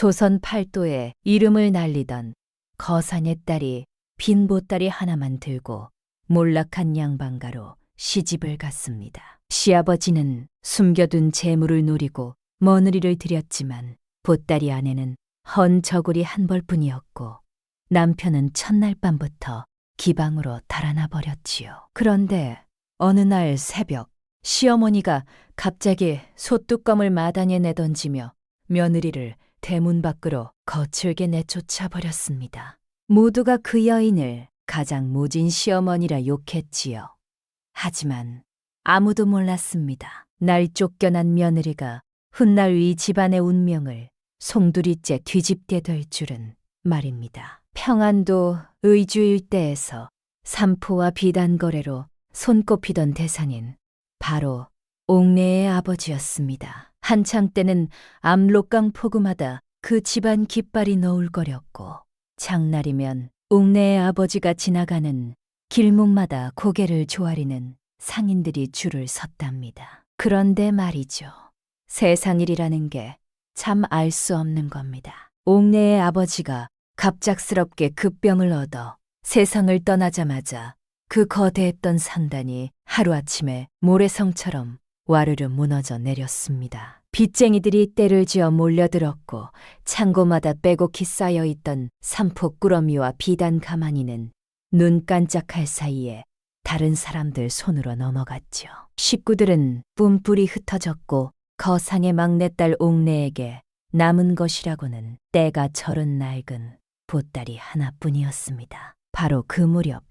조선 팔도에 이름을 날리던 거산의 딸이 빈 보따리 하나만 들고 몰락한 양반가로 시집을 갔습니다. 시아버지는 숨겨둔 재물을 노리고 며느리를 들였지만 보따리 안에는 헌 저고리 한 벌뿐이었고 남편은 첫날 밤부터 기방으로 달아나 버렸지요. 그런데 어느 날 새벽 시어머니가 갑자기 솥뚜껑을 마당에 내던지며 며느리를 대문 밖으로 거칠게 내쫓아 버렸습니다. 모두가 그 여인을 가장 모진 시어머니라 욕했지요. 하지만 아무도 몰랐습니다. 날 쫓겨난 며느리가 훗날 이 집안의 운명을 송두리째 뒤집게 될 줄은 말입니다. 평안도 의주일대에서 삼포와 비단 거래로 손꼽히던 대상인 바로 옥내의 아버지였습니다. 한창 때는 압록강 폭우마다 그 집안 깃발이 너울거렸고 장날이면 옥내의 아버지가 지나가는 길목마다 고개를 조아리는 상인들이 줄을 섰답니다. 그런데 말이죠. 세상 일이라는 게 참 알 수 없는 겁니다. 옥내의 아버지가 갑작스럽게 급병을 얻어 세상을 떠나자마자 그 거대했던 산단이 하루아침에 모래성처럼 와르르 무너져 내렸습니다. 빚쟁이들이 때를 지어 몰려들었고 창고마다 빼곡히 쌓여있던 삼포 꾸러미와 비단 가마니는 눈 깜짝할 사이에 다른 사람들 손으로 넘어갔죠. 식구들은 뿜뿌리 흩어졌고 거상의 막내딸 옥내에게 남은 것이라고는 때가 절은 낡은 보따리 하나뿐이었습니다. 바로 그 무렵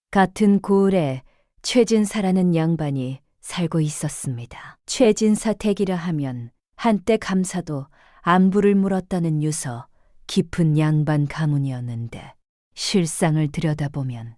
같은 고을에 최진사라는 양반이 살고 있었습니다. 최진사 댁이라 하면 한때 감사도 안부를 물었다는 유서 깊은 양반 가문이었는데 실상을 들여다보면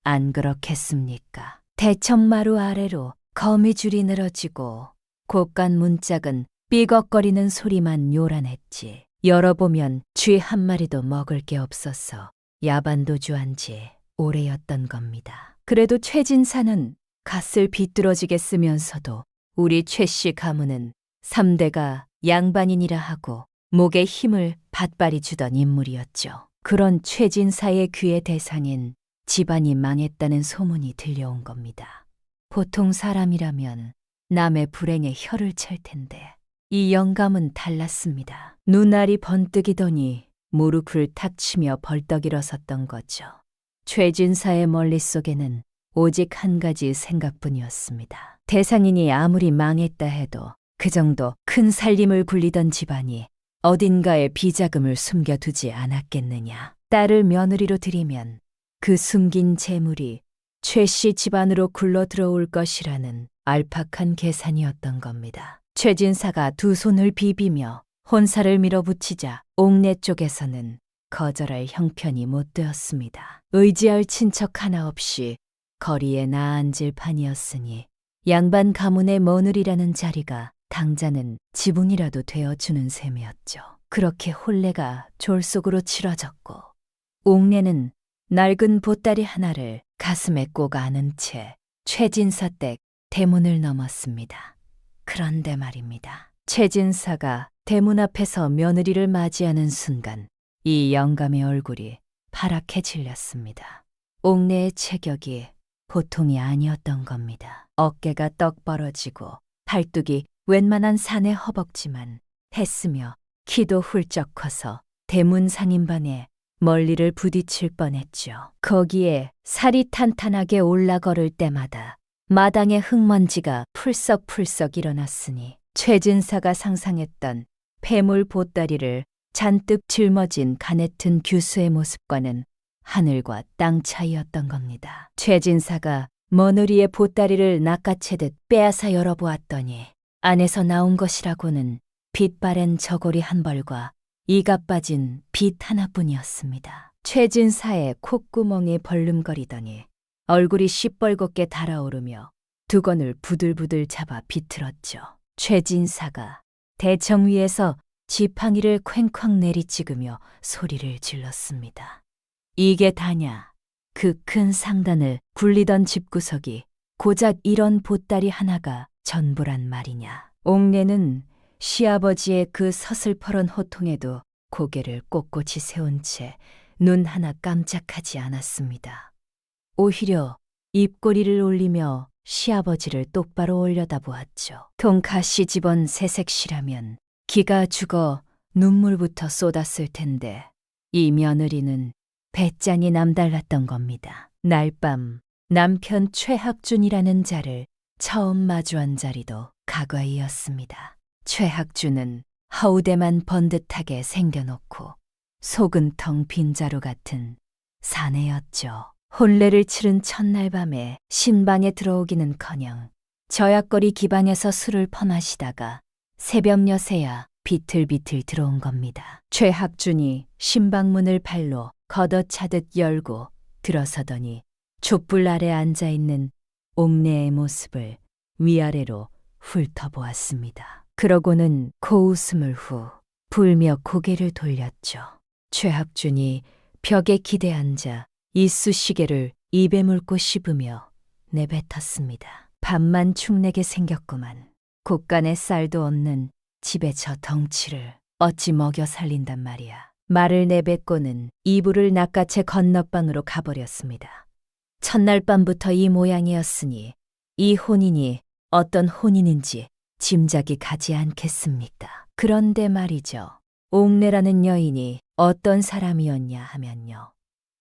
안 그렇겠습니까? 대천마루 아래로 거미줄이 늘어지고 곳간 문짝은 삐걱거리는 소리만 요란했지. 열어보면 쥐 한 마리도 먹을 게 없어서 야반도주한 지 오래였던 겁니다. 그래도 최진사는 갓을 비뚤어지게 쓰면서도 우리 최씨 가문은 3대가 양반인이라 하고 목에 힘을 받발이 주던 인물이었죠. 그런 최진사의 귀의 대상인 집안이 망했다는 소문이 들려온 겁니다. 보통 사람이라면 남의 불행에 혀를 찰 텐데 이 영감은 달랐습니다. 눈알이 번뜩이더니 무릎을 탁 치며 벌떡 일어섰던 거죠. 최진사의 머릿속에는 오직 한 가지 생각뿐이었습니다. 대상인이 아무리 망했다 해도 그 정도 큰 살림을 굴리던 집안이 어딘가에 비자금을 숨겨두지 않았겠느냐. 딸을 며느리로 들이면 그 숨긴 재물이 최씨 집안으로 굴러 들어올 것이라는 알팍한 계산이었던 겁니다. 최진사가 두 손을 비비며 혼사를 밀어붙이자 옥내 쪽에서는 거절할 형편이 못 되었습니다. 의지할 친척 하나 없이 거리에 나앉을 판이었으니 양반 가문의 며느리라는 자리가 당자는 지분이라도 되어주는 셈이었죠. 그렇게 혼례가 졸속으로 치러졌고 옥내는 낡은 보따리 하나를 가슴에 꼭 안은 채 최진사 댁 대문을 넘었습니다. 그런데 말입니다. 최진사가 대문 앞에서 며느리를 맞이하는 순간 이 영감의 얼굴이 파랗게 질렸습니다. 옥내의 체격이 보통이 아니었던 겁니다. 어깨가 떡 벌어지고 팔뚝이 웬만한 산의 허벅지만 했으며 키도 훌쩍 커서 대문 상인반에 멀리를 부딪힐 뻔했죠. 거기에 살이 탄탄하게 올라 걸을 때마다 마당에 흙먼지가 풀썩풀썩 일어났으니 최진사가 상상했던 폐물 보따리를 잔뜩 짊어진 가네튼 규수의 모습과는 하늘과 땅 차이였던 겁니다. 최진사가 며느리의 보따리를 낚아채듯 빼앗아 열어보았더니 안에서 나온 것이라고는 빛 바랜 저고리 한 벌과 이가 빠진 빗 하나뿐이었습니다. 최진사의 콧구멍이 벌름거리더니 얼굴이 시뻘겋게 달아오르며 두건을 부들부들 잡아 비틀었죠. 최진사가 대청 위에서 지팡이를 쾅쾅 내리찍으며 소리를 질렀습니다. 이게 다냐? 그 큰 상단을 굴리던 집구석이 고작 이런 보따리 하나가 전부란 말이냐? 옥내는 시아버지의 그 서슬퍼런 호통에도 고개를 꼿꼿이 세운 채 눈 하나 깜짝하지 않았습니다. 오히려 입꼬리를 올리며 시아버지를 똑바로 올려다보았죠. 통카 시집온 새색시라면 기가 죽어 눈물부터 쏟았을 텐데 이 며느리는 배짱이 남달랐던 겁니다. 날밤 남편 최학준이라는 자를 처음 마주한 자리도 가과이었습니다. 최학준은 허우대만 번듯하게 생겨놓고 속은 텅 빈 자루 같은 사내였죠. 혼례를 치른 첫날 밤에 신방에 들어오기는커녕 저약거리 기방에서 술을 퍼마시다가 새벽녘에야 비틀비틀 들어온 겁니다. 최학준이 신방문을 발로 걷어차듯 열고 들어서더니 촛불 아래 앉아있는 옥내의 모습을 위아래로 훑어보았습니다. 그러고는 고웃음을 후 불며 고개를 돌렸죠. 최학준이 벽에 기대앉아 이쑤시개를 입에 물고 씹으며 내뱉었습니다. 밥만 축내게 생겼구만. 곶간에 쌀도 없는 집에 저 덩치를 어찌 먹여 살린단 말이야. 말을 내뱉고는 이불을 낚아채 건너방으로 가버렸습니다. 첫날 밤부터 이 모양이었으니 이 혼인이 어떤 혼인인지 짐작이 가지 않겠습니까? 그런데 말이죠. 옥내라는 여인이 어떤 사람이었냐 하면요.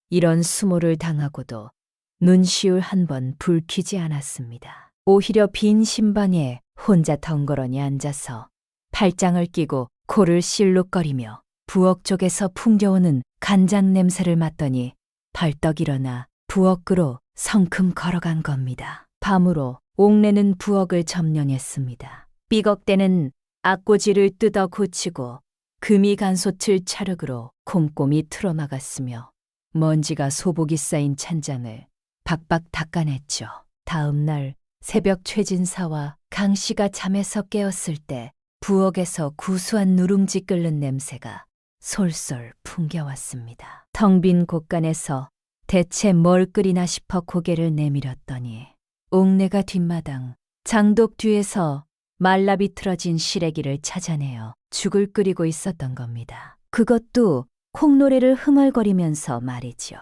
이런 수모를 당하고도 눈시울 한 번 붉히지 않았습니다. 오히려 빈 신방에 혼자 덩그러니 앉아서 팔짱을 끼고 코를 실룩거리며 부엌 쪽에서 풍겨오는 간장 냄새를 맡더니 벌떡 일어나 부엌으로 성큼 걸어간 겁니다. 밤으로 옥내는 부엌을 점령했습니다. 삐걱대는 앞꽂이를 뜯어 고치고 금이 간솥을 차륵으로 꼼꼼히 틀어막았으며 먼지가 소복이 쌓인 찬장을 박박 닦아냈죠. 다음 날 새벽 최진사와 강 씨가 잠에서 깨었을 때 부엌에서 구수한 누룽지 끓는 냄새가 솔솔 풍겨왔습니다. 텅 빈 곳간에서 대체 뭘 끓이나 싶어 고개를 내밀었더니 옥내가 뒷마당 장독 뒤에서 말라 비틀어진 시래기를 찾아내어 죽을 끓이고 있었던 겁니다. 그것도 콩노래를 흥얼거리면서 말이죠.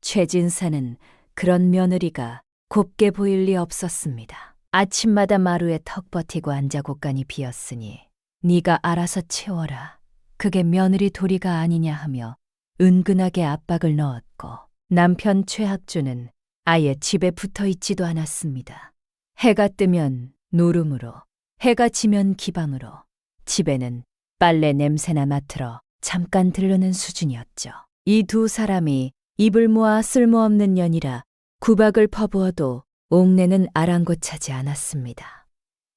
최진사는 그런 며느리가 곱게 보일 리 없었습니다. 아침마다 마루에 턱 버티고 앉아 곳간이 비었으니 네가 알아서 채워라. 그게 며느리 도리가 아니냐 하며 은근하게 압박을 넣었고 남편 최학준은 아예 집에 붙어 있지도 않았습니다. 해가 뜨면 노름으로, 해가 지면 기방으로 집에는 빨래 냄새나 맡으러 잠깐 들르는 수준이었죠. 이 두 사람이 입을 모아 쓸모없는 년이라 구박을 퍼부어도 옥내는 아랑곳하지 않았습니다.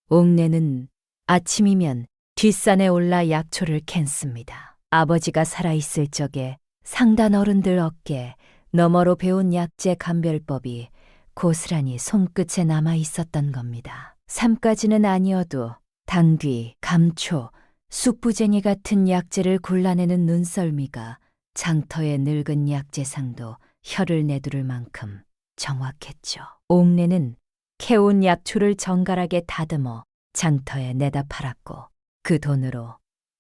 옥내는 아침이면 뒷산에 올라 약초를 캔습니다. 아버지가 살아있을 적에 상단 어른들 어깨 너머로 배운 약재 감별법이 고스란히 손끝에 남아 있었던 겁니다. 삼까지는 아니어도 당귀, 감초, 쑥부쟁이 같은 약재를 골라내는 눈썰미가 장터의 늙은 약재상도 혀를 내두를 만큼 정확했죠. 옥내는 캐온 약초를 정갈하게 다듬어 장터에 내다 팔았고 그 돈으로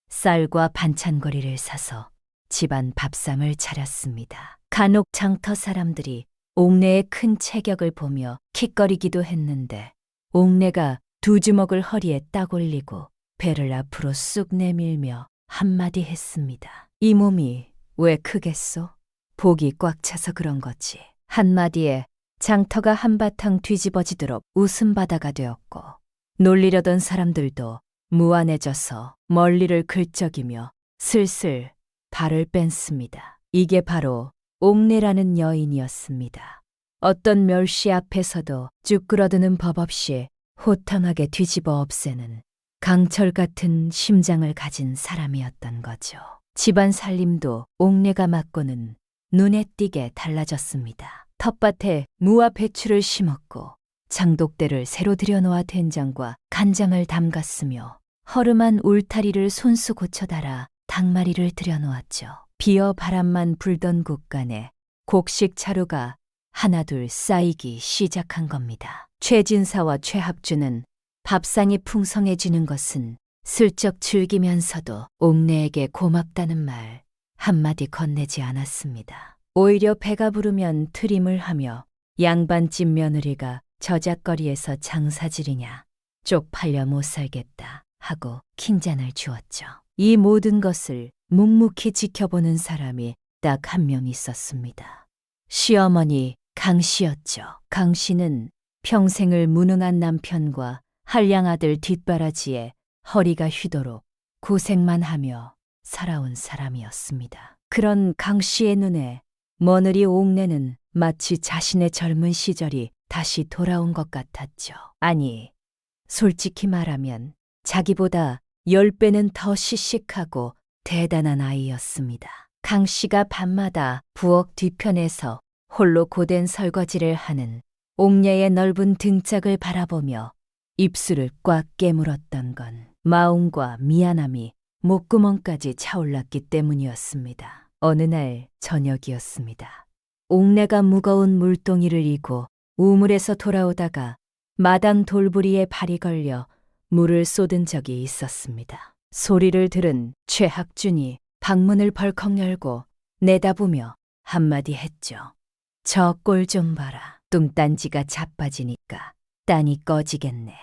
쌀과 반찬거리를 사서 집안 밥상을 차렸습니다. 간혹 장터 사람들이 옥내의 큰 체격을 보며 킥거리기도 했는데 옥내가 두 주먹을 허리에 딱 올리고 배를 앞으로 쑥 내밀며 한마디 했습니다. 이 몸이 왜 크겠소? 복이 꽉 차서 그런 거지. 한마디에 장터가 한바탕 뒤집어지도록 웃음바다가 되었고 놀리려던 사람들도 무안해져서 멀리를 긁적이며 슬슬 발을 뺀습니다. 이게 바로 옥내라는 여인이었습니다. 어떤 멸시 앞에서도 쭉 끌어드는 법 없이 호탕하게 뒤집어 없애는 강철 같은 심장을 가진 사람이었던 거죠. 집안 살림도 옥내가 맡고는 눈에 띄게 달라졌습니다. 텃밭에 무와 배추를 심었고 장독대를 새로 들여놓아 된장과 간장을 담갔으며 허름한 울타리를 손수 고쳐 달아 닭마리를 들여놓았죠. 비어 바람만 불던 곳간에 곡식 차루가 하나둘 쌓이기 시작한 겁니다. 최진사와 최학준은 밥상이 풍성해지는 것은 슬쩍 즐기면서도 옥내에게 고맙다는 말 한마디 건네지 않았습니다. 오히려 배가 부르면 트림을 하며 양반집 며느리가 저잣거리에서 장사질이냐 쪽팔려 못 살겠다 하고 킨잔을 주었죠. 이 모든 것을 묵묵히 지켜보는 사람이 딱 한 명 있었습니다. 시어머니 강씨였죠. 강씨는 평생을 무능한 남편과 한량 아들 뒷바라지에 허리가 휘도록 고생만 하며 살아온 사람이었습니다. 그런 강씨의 눈에 며느리 옥내는 마치 자신의 젊은 시절이 다시 돌아온 것 같았죠. 아니, 솔직히 말하면 자기보다 10배는 더 씩씩하고 대단한 아이였습니다. 강씨가 밤마다 부엌 뒤편에서 홀로 고된 설거지를 하는 옥녀의 넓은 등짝을 바라보며 입술을 꽉 깨물었던 건 마음과 미안함이 목구멍까지 차올랐기 때문이었습니다. 어느 날 저녁이었습니다. 옥내가 무거운 물동이를 이고 우물에서 돌아오다가 마당 돌부리에 발이 걸려 물을 쏟은 적이 있었습니다. 소리를 들은 최학준이 방문을 벌컥 열고 내다보며 한마디 했죠. 저 꼴 좀 봐라. 뚱딴지가 자빠지니까 딴이 꺼지겠네.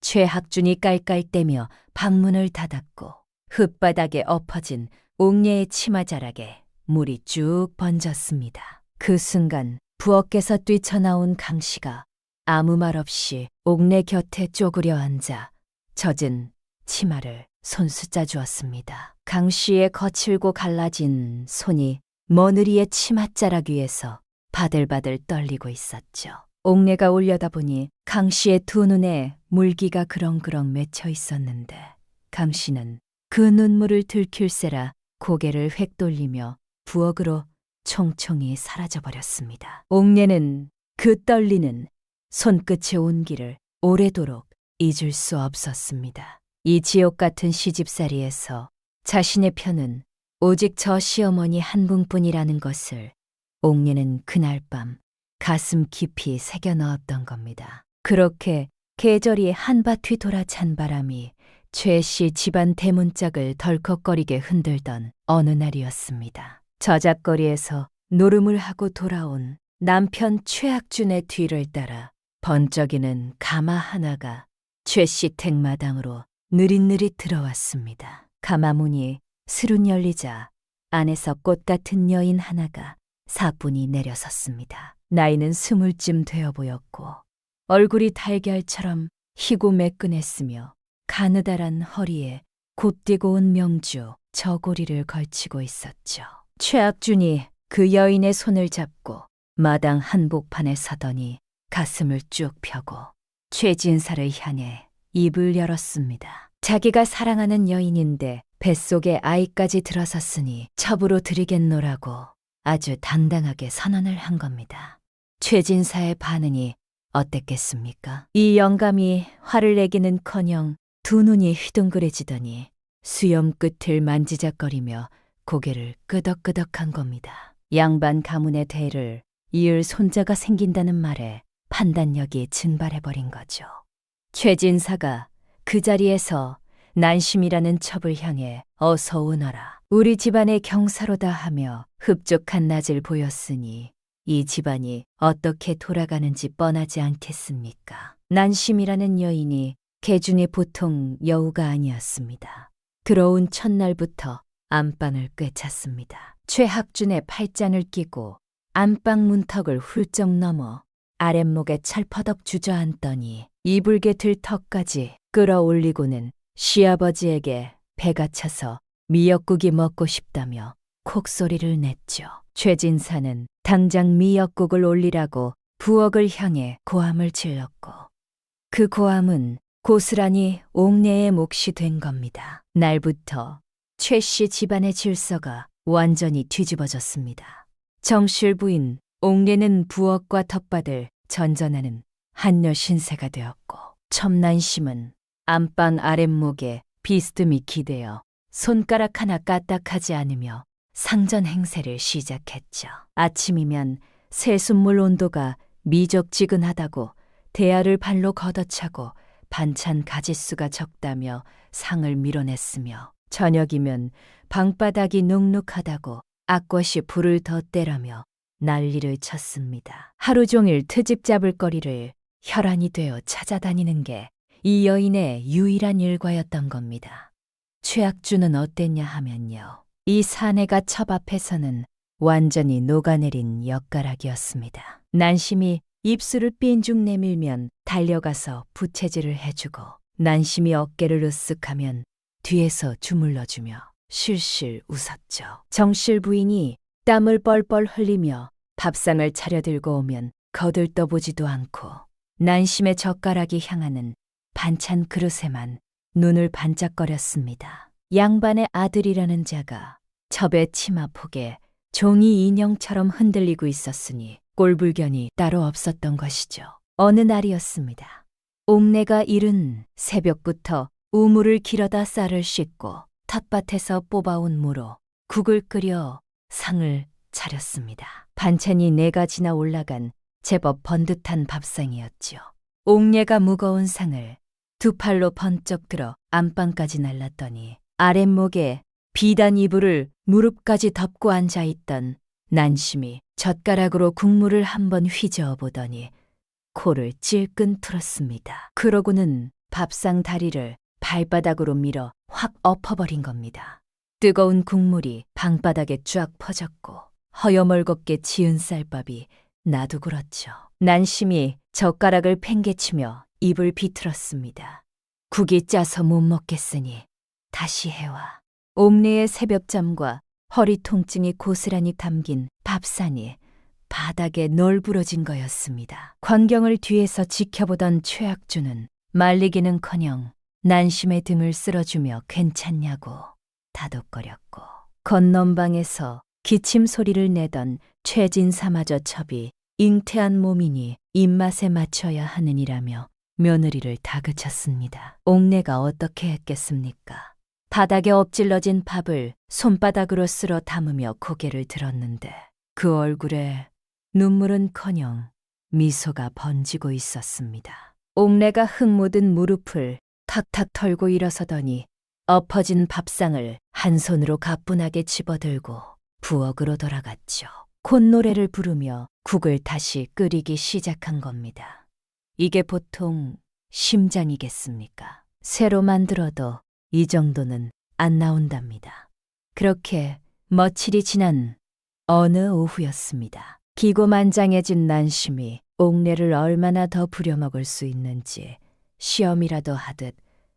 최학준이 깔깔대며 방문을 닫았고 흙바닥에 엎어진 옥녀의 치마자락에 물이 쭉 번졌습니다. 그 순간 부엌에서 뛰쳐나온 강씨가 아무 말 없이 옥내 곁에 쪼그려 앉아 젖은 치마를 손수 짜주었습니다. 강씨의 거칠고 갈라진 손이 며느리의 치맛자락 위에서 바들바들 떨리고 있었죠. 옥내가 올려다보니 강씨의 두 눈에 물기가 그렁그렁 맺혀 있었는데 강씨는 그 눈물을 들킬세라 고개를 획 돌리며 부엌으로 총총히 사라져버렸습니다. 옥내는 그 떨리는 손끝의 온기를 오래도록 잊을 수 없었습니다. 이 지옥 같은 시집살이에서 자신의 편은 오직 저 시어머니 한 분뿐이라는 것을 옥녀는 그날 밤 가슴 깊이 새겨 넣었던 겁니다. 그렇게 계절이 한바퀴 돌아 찬 바람이 최씨 집안 대문짝을 덜컥거리게 흔들던 어느 날이었습니다. 저잣거리에서 노름을 하고 돌아온 남편 최학준의 뒤를 따라 번쩍이는 가마 하나가 최씨 댁마당으로 느릿느릿 들어왔습니다. 가마 문이 스룬 열리자 안에서 꽃 같은 여인 하나가 사뿐히 내려섰습니다. 나이는 20쯤 되어 보였고 얼굴이 달걀처럼 희고 매끈했으며 가느다란 허리에 곱디고 온 명주 저고리를 걸치고 있었죠. 최학준이 그 여인의 손을 잡고 마당 한복판에 서더니 가슴을 쭉 펴고 최진사를 향해 입을 열었습니다. 자기가 사랑하는 여인인데 뱃속에 아이까지 들어섰으니 첩으로 드리겠노라고 아주 당당하게 선언을 한 겁니다. 최진사의 반응이 어땠겠습니까? 이 영감이 화를 내기는커녕 두 눈이 휘둥그레지더니 수염 끝을 만지작거리며 고개를 끄덕끄덕한 겁니다. 양반 가문의 대를 이을 손자가 생긴다는 말에 판단력이 증발해버린 거죠. 최진사가 그 자리에서 난심이라는 첩을 향해 어서 오너라. 우리 집안의 경사로다 하며 흡족한 낯을 보였으니 이 집안이 어떻게 돌아가는지 뻔하지 않겠습니까? 난심이라는 여인이 개중의 보통 여우가 아니었습니다. 들어온 첫날부터 안방을 꿰찼습니다. 최학준의 팔짱을 끼고 안방 문턱을 훌쩍 넘어 아랫목에 철퍼덕 주저앉더니 이불개 들 턱까지 끌어올리고는 시아버지에게 배가 차서 미역국이 먹고 싶다며 콕소리를 냈죠. 최진사는 당장 미역국을 올리라고 부엌을 향해 고함을 질렀고 그 고함은 고스란히 옥내의 몫이 된 겁니다. 날부터 최씨 집안의 질서가 완전히 뒤집어졌습니다. 정실 부인 옥내는 부엌과 텃밭을 전전하는 한여 신세가 되었고 첨난심은 안방 아랫목에 비스듬히 기대어 손가락 하나 까딱하지 않으며 상전 행세를 시작했죠. 아침이면 새순물 온도가 미적지근하다고 대야를 발로 걷어차고 반찬 가짓수가 적다며 상을 밀어냈으며 저녁이면 방바닥이 눅눅하다고 악것이 불을 덧대라며 난리를 쳤습니다. 하루 종일 트집 잡을 거리를 혈안이 되어 찾아다니는 게 이 여인의 유일한 일과였던 겁니다. 최악주는 어땠냐 하면요. 이 사내가 첩 앞에서는 완전히 녹아내린 엿가락이었습니다. 난심이 입술을 삔죽 내밀면 달려가서 부채질을 해주고 난심이 어깨를 으쓱하면 뒤에서 주물러주며 실실 웃었죠. 정실 부인이 땀을 뻘뻘 흘리며 밥상을 차려들고 오면 거들떠보지도 않고 난심의 젓가락이 향하는 반찬 그릇에만 눈을 반짝거렸습니다. 양반의 아들이라는 자가 첩의 치마폭에 종이 인형처럼 흔들리고 있었으니 꼴불견이 따로 없었던 것이죠. 어느 날이었습니다. 옥내가 이른 새벽부터 우물을 길어다 쌀을 씻고 텃밭에서 뽑아온 무로 국을 끓여 상을 차렸습니다. 반찬이 4가지나 올라간 제법 번듯한 밥상이었죠. 옥내가 무거운 상을 2팔로 번쩍 들어 안방까지 날랐더니 아랫목에 비단 이불을 무릎까지 덮고 앉아있던 난심이 젓가락으로 국물을 한번 휘저어 보더니 코를 찔끔 틀었습니다. 그러고는 밥상 다리를 발바닥으로 밀어 확 엎어버린 겁니다. 뜨거운 국물이 방바닥에 쫙 퍼졌고 허여멀겁게 지은 쌀밥이 나도 그렇죠. 난심이 젓가락을 팽개치며 입을 비틀었습니다. 국이 짜서 못 먹겠으니 다시 해와. 옥내의 새벽잠과 허리 통증이 고스란히 담긴 밥상이 바닥에 널브러진 거였습니다. 광경을 뒤에서 지켜보던 최악주는 말리기는커녕 난심의 등을 쓸어주며 괜찮냐고 다독거렸고 건넌방에서 기침 소리를 내던 최진사마저 첩이 잉태한 몸이니 입맛에 맞춰야 하느니라며 며느리를 다그쳤습니다. 옥내가 어떻게 했겠습니까? 바닥에 엎질러진 밥을 손바닥으로 쓸어 담으며 고개를 들었는데 그 얼굴에 눈물은커녕 미소가 번지고 있었습니다. 옥내가 흙 묻은 무릎을 탁탁 털고 일어서더니 엎어진 밥상을 한 손으로 가뿐하게 집어들고 부엌으로 돌아갔죠. 콧노래를 부르며 국을 다시 끓이기 시작한 겁니다. 이게 보통 심장이겠습니까? 새로 만들어도 이 정도는 안 나온답니다. 그렇게 며칠이 지난 어느 오후였습니다. 기고만장해진 난심이 옥내를 얼마나 더 부려먹을 수 있는지 시험이라도 하듯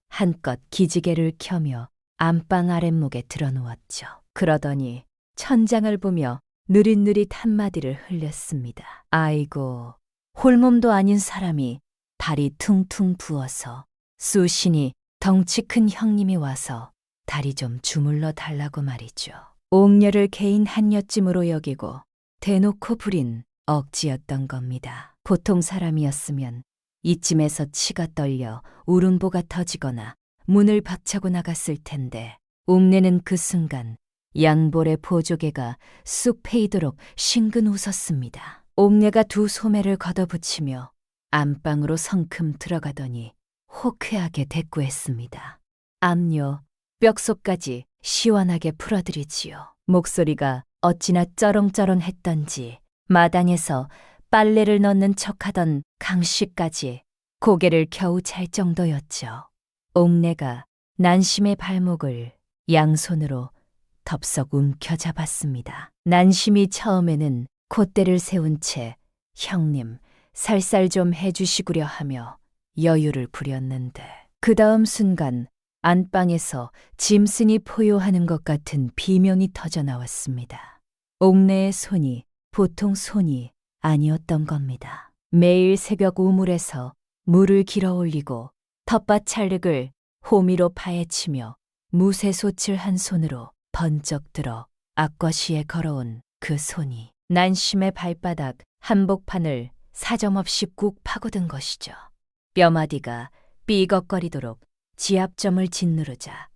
한껏 기지개를 켜며 안방 아랫목에 들어누웠죠. 그러더니 천장을 보며 느릿느릿 한마디를 흘렸습니다. 아이고, 홀몸도 아닌 사람이 다리 퉁퉁 부어서 수신이 덩치 큰 형님이 와서 다리 좀 주물러 달라고 말이죠. 옥녀를 개인 한여찜으로 여기고 대놓고 부린 억지였던 겁니다. 보통 사람이었으면 이쯤에서 치가 떨려 울음보가 터지거나 문을 박차고 나갔을 텐데 옥내는 그 순간 양볼의 보조개가 쑥 패이도록 싱근 웃었습니다. 옥내가 2 소매를 걷어붙이며 안방으로 성큼 들어가더니 호쾌하게 대꾸했습니다. 압류, 뼛속까지 시원하게 풀어드리지요. 목소리가 어찌나 쩌렁쩌렁했던지 마당에서 빨래를 넣는 척하던 강씨까지 고개를 겨우 찰 정도였죠. 옥내가 난심의 발목을 양손으로 덥석 움켜잡았습니다. 난심이 처음에는 콧대를 세운 채 형님, 살살 좀 해주시구려 하며 여유를 부렸는데 그 다음 순간 안방에서 짐승이 포효하는 것 같은 비명이 터져 나왔습니다. 옥내의 손이 보통 손이 아니었던 겁니다. 매일 새벽 우물에서 물을 길어 올리고 텃밭 찰흙을 호미로 파헤치며 무쇠솥을 한 손으로 번쩍 들어 앞거시에 걸어온 그 손이 난심의 발바닥 한복판을 사정없이 꾹 파고든 것이죠. 뼈마디가 삐걱거리도록 지압점을 짓누르자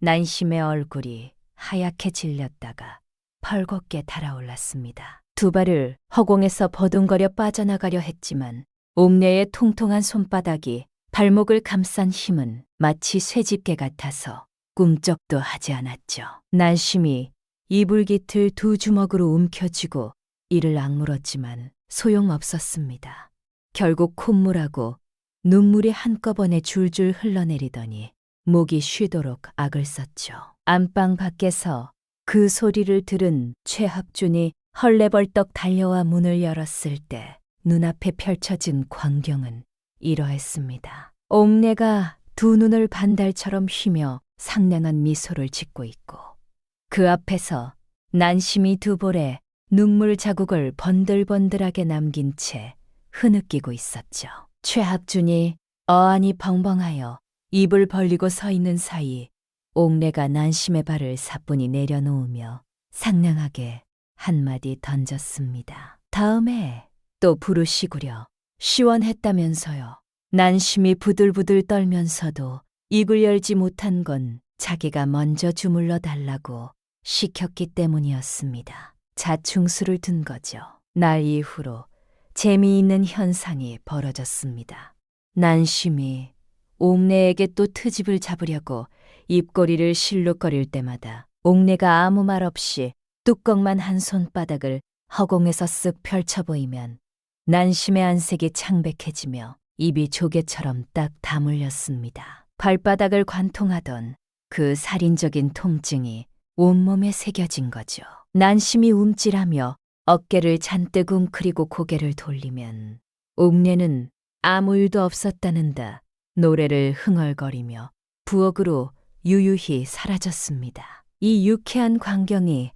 난심의 얼굴이 하얗게 질렸다가 펄겋게 달아올랐습니다. 2 발을 허공에서 버둥거려 빠져나가려 했지만 옥내의 통통한 손바닥이 발목을 감싼 힘은 마치 쇠집게 같아서 꿈쩍도 하지 않았죠. 난심히 이불 깃을 두 주먹으로 움켜쥐고 이를 악물었지만 소용없었습니다. 결국 콧물하고 눈물이 한꺼번에 줄줄 흘러내리더니 목이 쉬도록 악을 썼죠. 안방 밖에서 그 소리를 들은 최학준이 헐레벌떡 달려와 문을 열었을 때 눈앞에 펼쳐진 광경은 이러했습니다. 옥내가 두 눈을 반달처럼 휘며 상냥한 미소를 짓고 있고 그 앞에서 난심히 두 볼에 눈물 자국을 번들번들하게 남긴 채 흐느끼고 있었죠. 최학준이 어안이 벙벙하여 입을 벌리고 서 있는 사이 옥내가 난심의 발을 사뿐히 내려놓으며 상냥하게 한마디 던졌습니다. 다음에 또 부르시구려. 시원했다면서요. 난심이 부들부들 떨면서도 입을 열지 못한 건 자기가 먼저 주물러 달라고 시켰기 때문이었습니다. 자충수를 둔 거죠. 날 이후로 재미있는 현상이 벌어졌습니다. 난심이 옥내에게 또 트집을 잡으려고 입꼬리를 실룩거릴 때마다 옥내가 아무 말 없이 뚜껑만 한 손바닥을 허공에서 쓱 펼쳐 보이면 난심의 안색이 창백해지며 입이 조개처럼 딱 다물렸습니다. 발바닥을 관통하던 그 살인적인 통증이 온몸에 새겨진 거죠. 난심이 움찔하며 어깨를 잔뜩 웅크리고 고개를 돌리면 옥내는 아무 일도 없었다는 듯 노래를 흥얼거리며 부엌으로 유유히 사라졌습니다. 이 유쾌한 광경이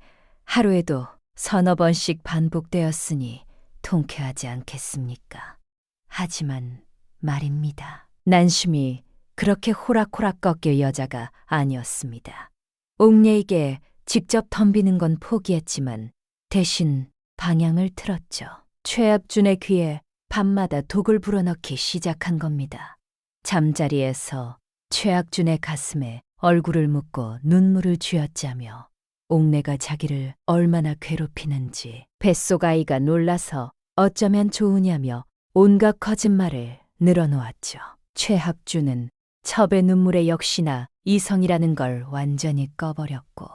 하루에도 서너 번씩 반복되었으니 통쾌하지 않겠습니까? 하지만 말입니다. 난심이 그렇게 호락호락 꺾일 여자가 아니었습니다. 옥내에게 직접 덤비는 건 포기했지만 대신 방향을 틀었죠. 최압준의 귀에 밤마다 독을 불어넣기 시작한 겁니다. 잠자리에서 최학준의 가슴에 얼굴을 묻고 눈물을 쥐어짜며 옥내가 자기를 얼마나 괴롭히는지 뱃속 아이가 놀라서 어쩌면 좋으냐며 온갖 거짓말을 늘어놓았죠. 최학준은 첩의 눈물에 역시나 이성이라는 걸 완전히 꺼버렸고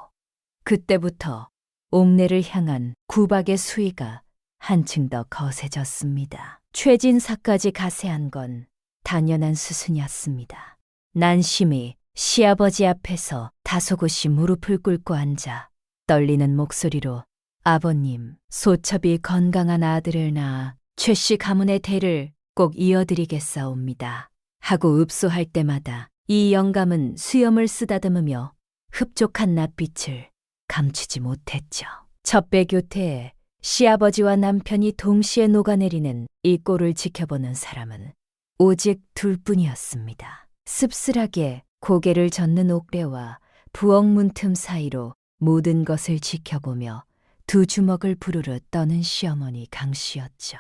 그때부터 옥내를 향한 구박의 수위가 한층 더 거세졌습니다. 최진사까지 가세한 건 당연한 수순이었습니다. 난심이 시아버지 앞에서 다소곳이 무릎을 꿇고 앉아 떨리는 목소리로 아버님, 소첩이 건강한 아들을 낳아 최씨 가문의 대를 꼭 이어드리겠사옵니다. 하고 읍소할 때마다 이 영감은 수염을 쓰다듬으며 흡족한 낯빛을 감추지 못했죠. 첩배 교태에 시아버지와 남편이 동시에 녹아내리는 이 꼴을 지켜보는 사람은 오직 둘뿐이었습니다. 씁쓸하게 고개를 젓는 옥배와 부엌 문틈 사이로 모든 것을 지켜보며 두 주먹을 부르르 떠는 시어머니 강씨였죠.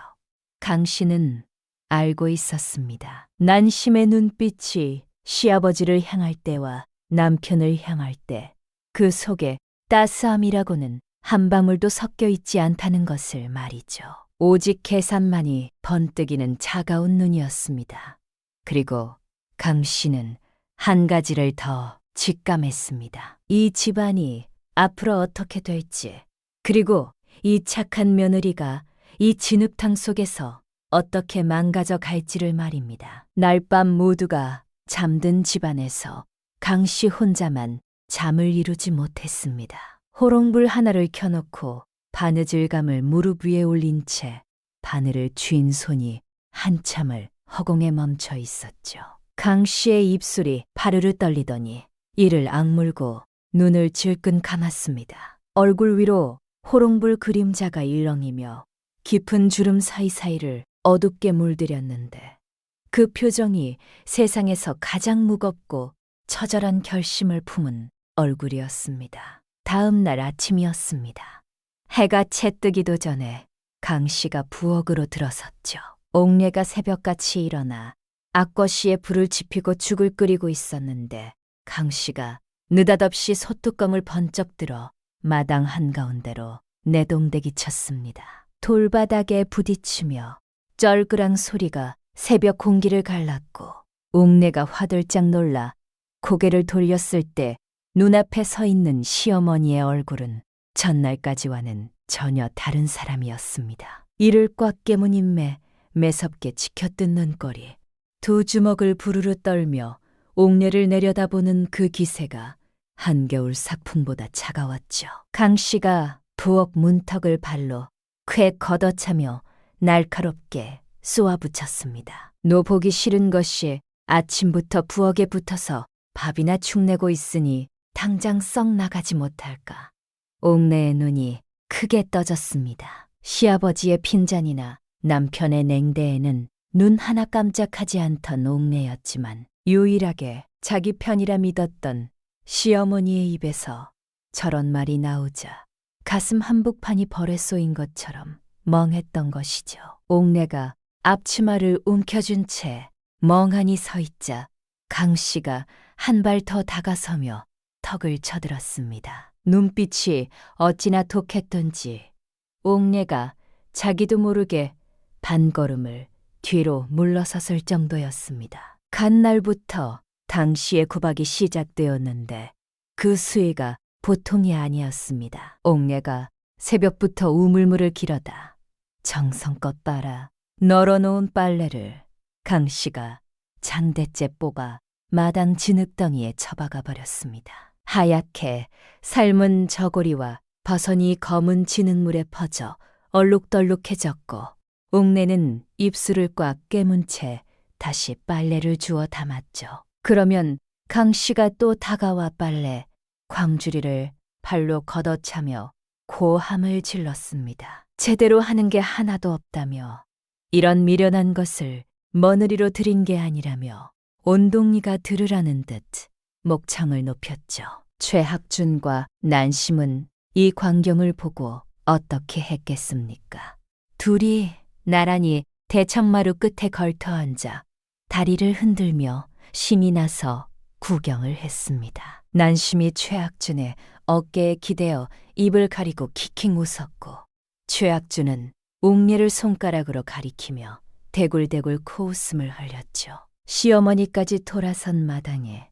강씨는 알고 있었습니다. 난심의 눈빛이 시아버지를 향할 때와 남편을 향할 때 그 속에 따스함이라고는 한 방울도 섞여 있지 않다는 것을 말이죠. 오직 계산만이 번뜩이는 차가운 눈이었습니다. 그리고 강씨는 한 가지를 더 직감했습니다. 이 집안이 앞으로 어떻게 될지, 그리고 이 착한 며느리가 이 진흙탕 속에서 어떻게 망가져 갈지를 말입니다. 날밤 모두가 잠든 집안에서 강씨 혼자만 잠을 이루지 못했습니다. 호롱불 하나를 켜놓고 바느질감을 무릎 위에 올린 채 바늘을 쥔 손이 한참을 허공에 멈춰 있었죠. 강씨의 입술이 파르르 떨리더니 이를 악물고 눈을 질끈 감았습니다. 얼굴 위로 호롱불 그림자가 일렁이며 깊은 주름 사이사이를 어둡게 물들였는데 그 표정이 세상에서 가장 무겁고 처절한 결심을 품은 얼굴이었습니다. 다음 날 아침이었습니다. 해가 채 뜨기도 전에 강씨가 부엌으로 들어섰죠. 옥내가 새벽같이 일어나 악거시에 불을 지피고 죽을 끓이고 있었는데 강씨가 느닷없이 소뚜껑을 번쩍 들어 마당 한가운데로 내동댕이 쳤습니다. 돌바닥에 부딪히며 쩔그랑 소리가 새벽 공기를 갈랐고 옥내가 화들짝 놀라 고개를 돌렸을 때 눈앞에 서 있는 시어머니의 얼굴은 전날까지와는 전혀 다른 사람이었습니다. 이를 꽉 깨문 인매, 매섭게 치켜뜬 눈꼬리, 두 주먹을 부르르 떨며 옥내를 내려다보는 그 기세가 한겨울 삭풍보다 차가웠죠. 강 씨가 부엌 문턱을 발로 쾌 걷어차며 날카롭게 쏘아붙였습니다. 노보기 싫은 것이 아침부터 부엌에 붙어서 밥이나 축내고 있으니 당장 썩 나가지 못할까. 옥내의 눈이 크게 떠졌습니다. 시아버지의 핀잔이나 남편의 냉대에는 눈 하나 깜짝하지 않던 옥내였지만 유일하게 자기 편이라 믿었던 시어머니의 입에서 저런 말이 나오자 가슴 한복판이 벌에 쏘인 것처럼 멍했던 것이죠. 옥내가 앞치마를 움켜쥔 채 멍하니 서 있자 강 씨가 한 발 더 다가서며 턱을 쳐들었습니다. 눈빛이 어찌나 독했던지 옥내가 자기도 모르게 반걸음을 뒤로 물러섰을 정도였습니다. 간날부터 당시의 구박이 시작되었는데 그 수위가 보통이 아니었습니다. 옥내가 새벽부터 우물물을 길어다 정성껏 빨아 널어놓은 빨래를 강 씨가 장대째 뽑아 마당 진흙덩이에 처박아 버렸습니다. 하얗게 삶은 저고리와 버선이 검은 진흙물에 퍼져 얼룩덜룩해졌고 옥내는 입술을 꽉 깨문 채 다시 빨래를 주워 담았죠. 그러면 강 씨가 또 다가와 빨래 광주리를 발로 걷어차며 고함을 질렀습니다. 제대로 하는 게 하나도 없다며 이런 미련한 것을 며느리로 들인 게 아니라며 온동이가 들으라는 듯 목청을 높였죠. 최학준과 난심은 이 광경을 보고 어떻게 했겠습니까? 둘이 나란히 대청마루 끝에 걸터 앉아 다리를 흔들며 심이 나서 구경을 했습니다. 난심이 최학준의 어깨에 기대어 입을 가리고 킥킥 웃었고 최학준은 옥내를 손가락으로 가리키며 대굴대굴 코웃음을 흘렸죠. 시어머니까지 돌아선 마당에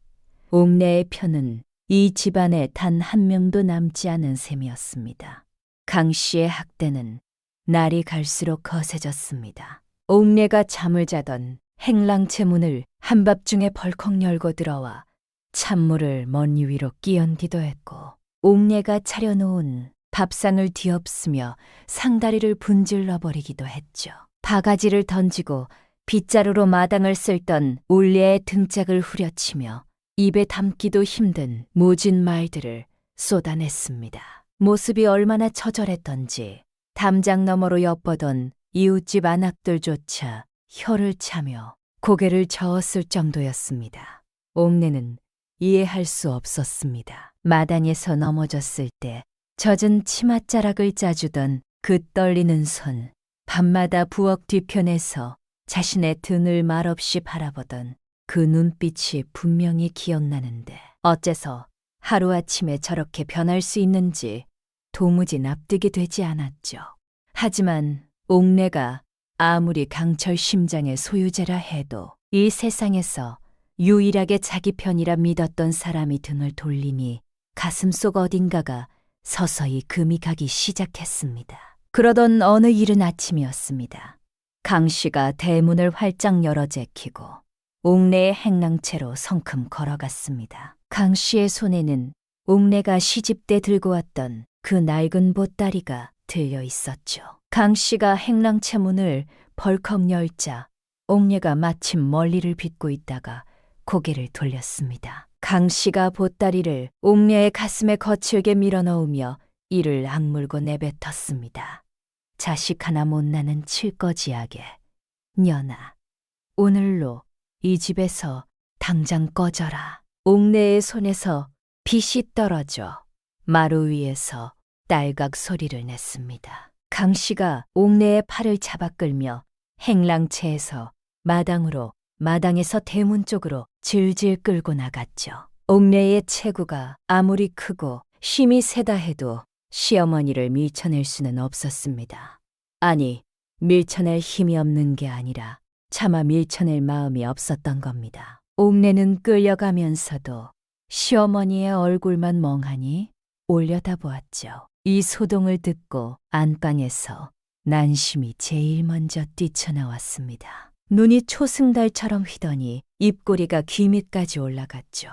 옥내의 편은 이 집안에 단 한 명도 남지 않은 셈이었습니다. 강 씨의 학대는 날이 갈수록 거세졌습니다. 옥내가 잠을 자던 행랑채 문을 한밤중에 벌컥 열고 들어와 찬물을 머리 위로 끼얹기도 했고 옥내가 차려놓은 밥상을 뒤엎으며 상다리를 분질러 버리기도 했죠. 바가지를 던지고 빗자루로 마당을 쓸던 올레의 등짝을 후려치며 입에 담기도 힘든 모진 말들을 쏟아냈습니다. 모습이 얼마나 처절했던지 담장 너머로 엿보던 이웃집 안악들조차 혀를 차며 고개를 저었을 정도였습니다. 옥내는 이해할 수 없었습니다. 마당에서 넘어졌을 때 젖은 치맛자락을 짜주던 그 떨리는 손, 밤마다 부엌 뒤편에서 자신의 등을 말없이 바라보던 그 눈빛이 분명히 기억나는데 어째서 하루아침에 저렇게 변할 수 있는지 도무지 납득이 되지 않았죠. 하지만 옥내가 아무리 강철 심장의 소유자라 해도 이 세상에서 유일하게 자기 편이라 믿었던 사람이 등을 돌리니 가슴속 어딘가가 서서히 금이 가기 시작했습니다. 그러던 어느 이른 아침이었습니다. 강 씨가 대문을 활짝 열어 제키고 옥내의 행랑채로 성큼 걸어갔습니다. 강 씨의 손에는 옥내가 시집 때 들고 왔던 그 낡은 보따리가 들려 있었죠. 강 씨가 행랑채 문을 벌컥 열자 옥내가 마침 멀리를 빗고 있다가 고개를 돌렸습니다. 강 씨가 보따리를 옥내의 가슴에 거칠게 밀어넣으며 이를 악물고 내뱉었습니다. 자식 하나 못 나는 칠거지하게. 년아, 오늘로 이 집에서 당장 꺼져라. 옥내의 손에서 빛이 떨어져 마루 위에서 딸각 소리를 냈습니다. 강 씨가 옥내의 팔을 잡아 끌며 행랑채에서 마당으로 마당에서 대문 쪽으로 질질 끌고 나갔죠. 옥내의 체구가 아무리 크고 힘이 세다 해도 시어머니를 밀쳐낼 수는 없었습니다. 아니, 밀쳐낼 힘이 없는 게 아니라 차마 밀쳐낼 마음이 없었던 겁니다. 옥내는 끌려가면서도 시어머니의 얼굴만 멍하니 올려다보았죠. 이 소동을 듣고 안방에서 난심이 제일 먼저 뛰쳐나왔습니다. 눈이 초승달처럼 휘더니 입꼬리가 귀 밑까지 올라갔죠.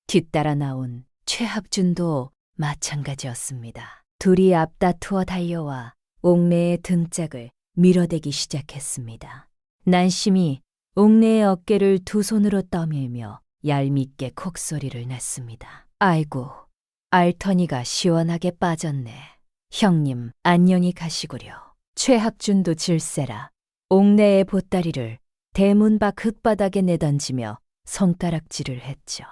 뒤따라 나온 최학준도 마찬가지였습니다. 둘이 앞다투어 달려와 옥내의 등짝을 밀어대기 시작했습니다. 난심이 옥내의 어깨를 두 손으로 떠밀며 얄밉게 콕소리를 냈습니다. 아이고, 알터니가 시원하게 빠졌네. 형님, 안녕히 가시구려. 최학준도 질세라 옥내의 보따리를 대문 밖 흙바닥에 내던지며 손가락질을 했죠.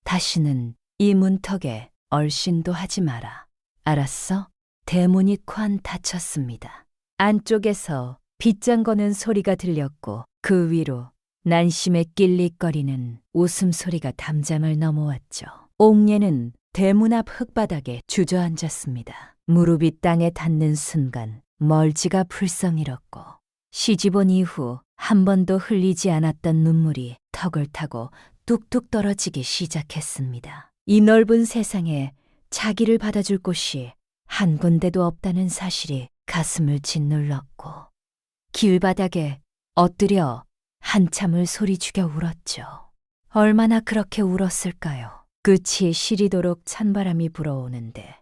다시는 이 문턱에 얼씬도 하지 마라. 알았어? 대문이 쾅 닫혔습니다. 안쪽에서 빗장 거는 소리가 들렸고 그 위로 난심의 낄릭거리는 웃음소리가 담장을 넘어왔죠. 옥내는 대문 앞 흙바닥에 주저앉았습니다. 무릎이 땅에 닿는 순간 멀지가 불성 일었고 시집온 이후 한 번도 흘리지 않았던 눈물이 턱을 타고 뚝뚝 떨어지기 시작했습니다. 이 넓은 세상에 자기를 받아줄 곳이 한 군데도 없다는 사실이 가슴을 짓눌렀고 길바닥에 엎드려 한참을 소리 죽여 울었죠. 얼마나 그렇게 울었을까요? 끝이 시리도록 찬바람이 불어오는데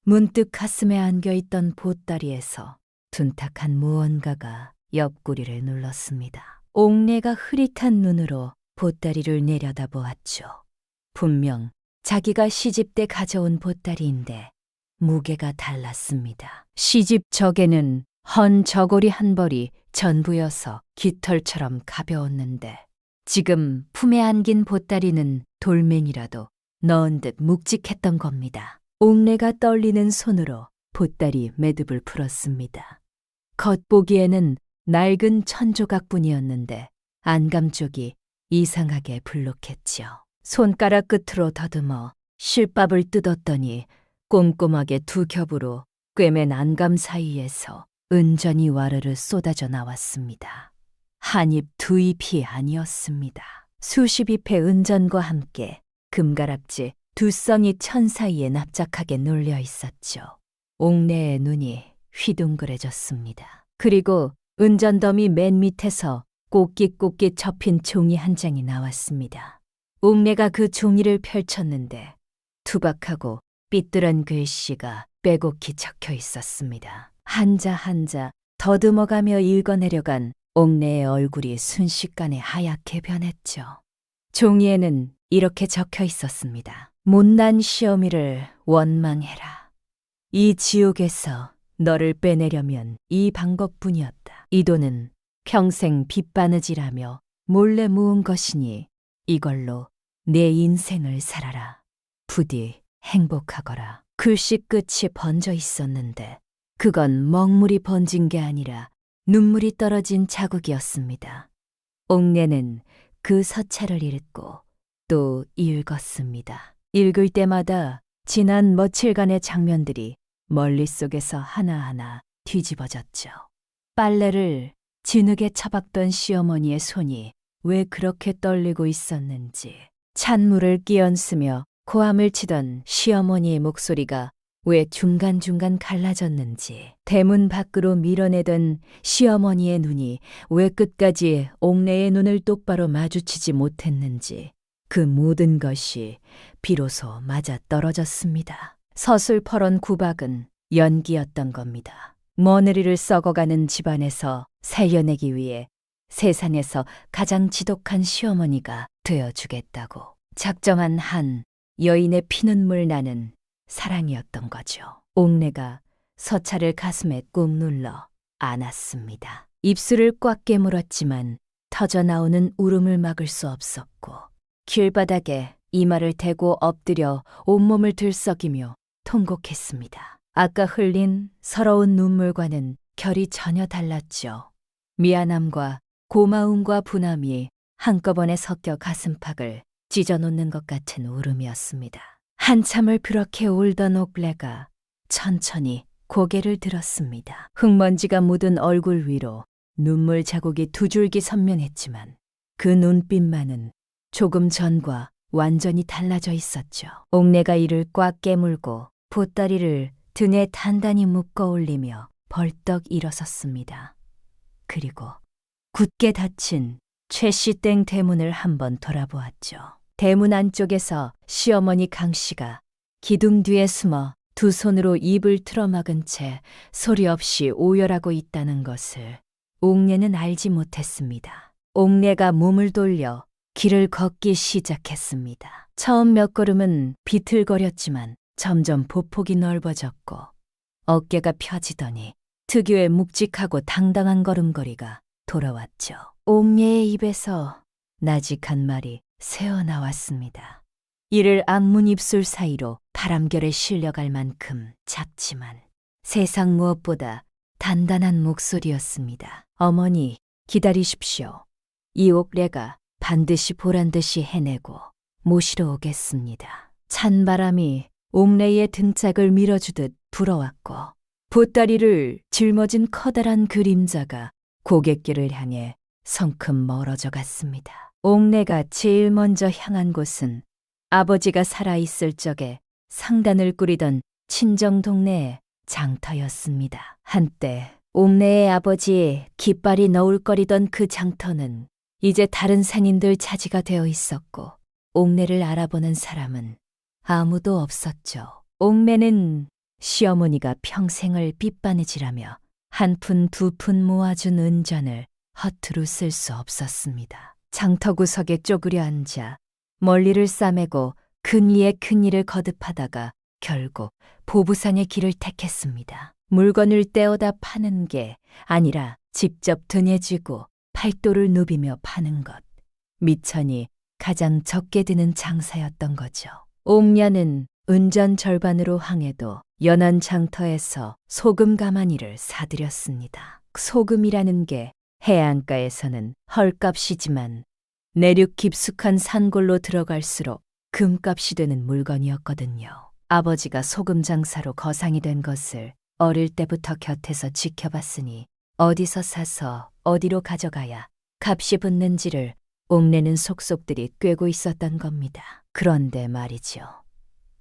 문득 가슴에 안겨있던 보따리에서 둔탁한 무언가가 옆구리를 눌렀습니다. 옥내가 흐릿한 눈으로 보따리를 내려다보았죠. 분명 자기가 시집 때 가져온 보따리인데 무게가 달랐습니다. 시집 적에는 헌 저고리 한 벌이 전부여서 깃털처럼 가벼웠는데 지금 품에 안긴 보따리는 돌멩이라도 넣은 듯 묵직했던 겁니다. 옥내가 떨리는 손으로 보따리 매듭을 풀었습니다. 겉보기에는 낡은 천조각뿐이었는데 안감 쪽이 이상하게 불룩했지요. 손가락 끝으로 더듬어 실밥을 뜯었더니 꼼꼼하게 두 겹으로 꿰맨 안감 사이에서 은전이 와르르 쏟아져 나왔습니다. 한 입 두 잎이 아니었습니다. 수십 잎의 은전과 함께 금가락지 두 쌍이 천 사이에 납작하게 눌려 있었죠. 옥내의 눈이 휘둥그레졌습니다. 그리고 은전더미 맨 밑에서 꼭깃꼭깃 접힌 종이 한 장이 나왔습니다. 옥내가 그 종이를 펼쳤는데 투박하고 삐뚤한 글씨가 빼곡히 적혀 있었습니다. 한자 한자 더듬어가며 읽어내려간 옥내의 얼굴이 순식간에 하얗게 변했죠. 종이에는 이렇게 적혀 있었습니다. 못난 시어미를 원망해라. 이 지옥에서 너를 빼내려면 이 방법뿐이었다. 이 돈은 평생 빚바느질하며 몰래 모은 것이니 이걸로 내 인생을 살아라. 부디 행복하거라. 글씨 끝이 번져 있었는데 그건 먹물이 번진 게 아니라 눈물이 떨어진 자국이었습니다. 옥내는 그 서찰을 읽고 또 읽었습니다. 읽을 때마다 지난 며칠간의 장면들이 머릿속에서 하나하나 뒤집어졌죠. 빨래를 진흙에 처박던 시어머니의 손이 왜 그렇게 떨리고 있었는지, 찬물을 끼얹으며 고함을 치던 시어머니의 목소리가 왜 중간중간 갈라졌는지, 대문 밖으로 밀어내던 시어머니의 눈이 왜 끝까지 옥내의 눈을 똑바로 마주치지 못했는지, 그 모든 것이 비로소 맞아떨어졌습니다. 서슬퍼런 구박은 연기였던 겁니다. 며느리를 썩어가는 집안에서 살려내기 위해 세상에서 가장 지독한 시어머니가 되어주겠다고 작정한 한 여인의 피눈물 나는 사랑이었던 거죠. 옥내가 서찰을 가슴에 꾹 눌러 안았습니다. 입술을 꽉 깨물었지만 터져나오는 울음을 막을 수 없었고 길바닥에 이마를 대고 엎드려 온몸을 들썩이며 통곡했습니다. 아까 흘린 서러운 눈물과는 결이 전혀 달랐죠. 미안함과 고마움과 분함이 한꺼번에 섞여 가슴팍을 찢어놓는 것 같은 울음이었습니다. 한참을 그렇게 울던 옥내가 천천히 고개를 들었습니다. 흙먼지가 묻은 얼굴 위로 눈물 자국이 두 줄기 선명했지만 그 눈빛만은 조금 전과 완전히 달라져 있었죠. 옥내가 이를 꽉 깨물고 보따리를 등에 단단히 묶어 올리며 벌떡 일어섰습니다. 그리고 굳게 닫힌 최씨땡 대문을 한번 돌아보았죠. 대문 안쪽에서 시어머니 강씨가 기둥 뒤에 숨어 두 손으로 입을 틀어막은 채 소리 없이 오열하고 있다는 것을 옥내는 알지 못했습니다. 옥내가 몸을 돌려 길을 걷기 시작했습니다. 처음 몇 걸음은 비틀거렸지만 점점 보폭이 넓어졌고 어깨가 펴지더니 특유의 묵직하고 당당한 걸음걸이가 돌아왔죠. 옥내의 입에서 나직한 말이 새어나왔습니다. 이를 악문 입술 사이로 바람결에 실려갈 만큼 작지만 세상 무엇보다 단단한 목소리였습니다. 어머니, 기다리십시오. 이 옥내가 반드시 보란듯이 해내고 모시러 오겠습니다. 찬바람이 옥내의 등짝을 밀어주듯 불어왔고 보따리를 짊어진 커다란 그림자가 고갯길을 향해 성큼 멀어져 갔습니다. 옥내가 제일 먼저 향한 곳은 아버지가 살아있을 적에 상단을 꾸리던 친정 동네의 장터였습니다. 한때 옥내의 아버지의 깃발이 너울거리던 그 장터는 이제 다른 상인들 차지가 되어 있었고 옥내를 알아보는 사람은 아무도 없었죠. 옥내는 시어머니가 평생을 빚바느질하며 한 푼 두 푼 모아준 은전을 허투루 쓸 수 없었습니다. 장터 구석에 쪼그려 앉아 멀리를 싸매고 근위에 큰일을 거듭하다가 결국 보부상의 길을 택했습니다. 물건을 떼어다 파는 게 아니라 직접 등에 쥐고 팔도를 누비며 파는 것. 미천이 가장 적게 드는 장사였던 거죠. 옥녀는 은전 절반으로 항해도 연안 장터에서 소금 가마니를 사들였습니다. 소금이라는 게 해안가에서는 헐값이지만 내륙 깊숙한 산골로 들어갈수록 금값이 되는 물건이었거든요. 아버지가 소금 장사로 거상이 된 것을 어릴 때부터 곁에서 지켜봤으니 어디서 사서 어디로 가져가야 값이 붙는지를 옥내는 속속들이 꿰고 있었던 겁니다. 그런데 말이죠.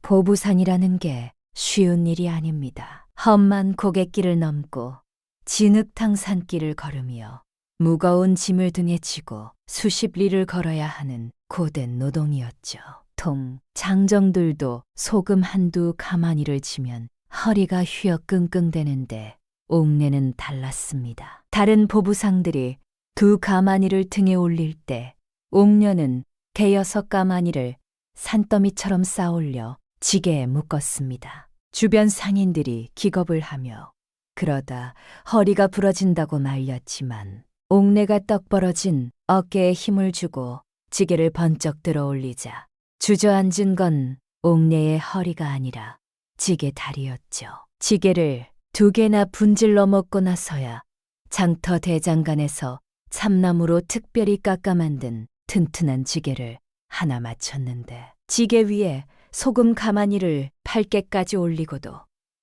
보부산이라는 게 쉬운 일이 아닙니다. 험한 고갯길을 넘고 진흙탕 산길을 걸으며 무거운 짐을 등에 지고 수십 리를 걸어야 하는 고된 노동이었죠. 통 장정들도 소금 한두 가마니를 지면 허리가 휘어 끙끙대는데 옥내는 달랐습니다. 다른 보부상들이 두 가마니를 등에 올릴 때 옥녀는 대여섯 가마니를 산더미처럼 쌓아올려 지게에 묶었습니다. 주변 상인들이 기겁을 하며 그러다 허리가 부러진다고 말렸지만 옥내가 떡 벌어진 어깨에 힘을 주고 지게를 번쩍 들어 올리자 주저앉은 건 옥내의 허리가 아니라 지게 다리였죠. 지게를 두 개나 분질러 먹고 나서야 장터 대장간에서 참나무로 특별히 깎아 만든 튼튼한 지게를 하나 맞췄는데 지게 위에 소금 가마니를 8개까지 올리고도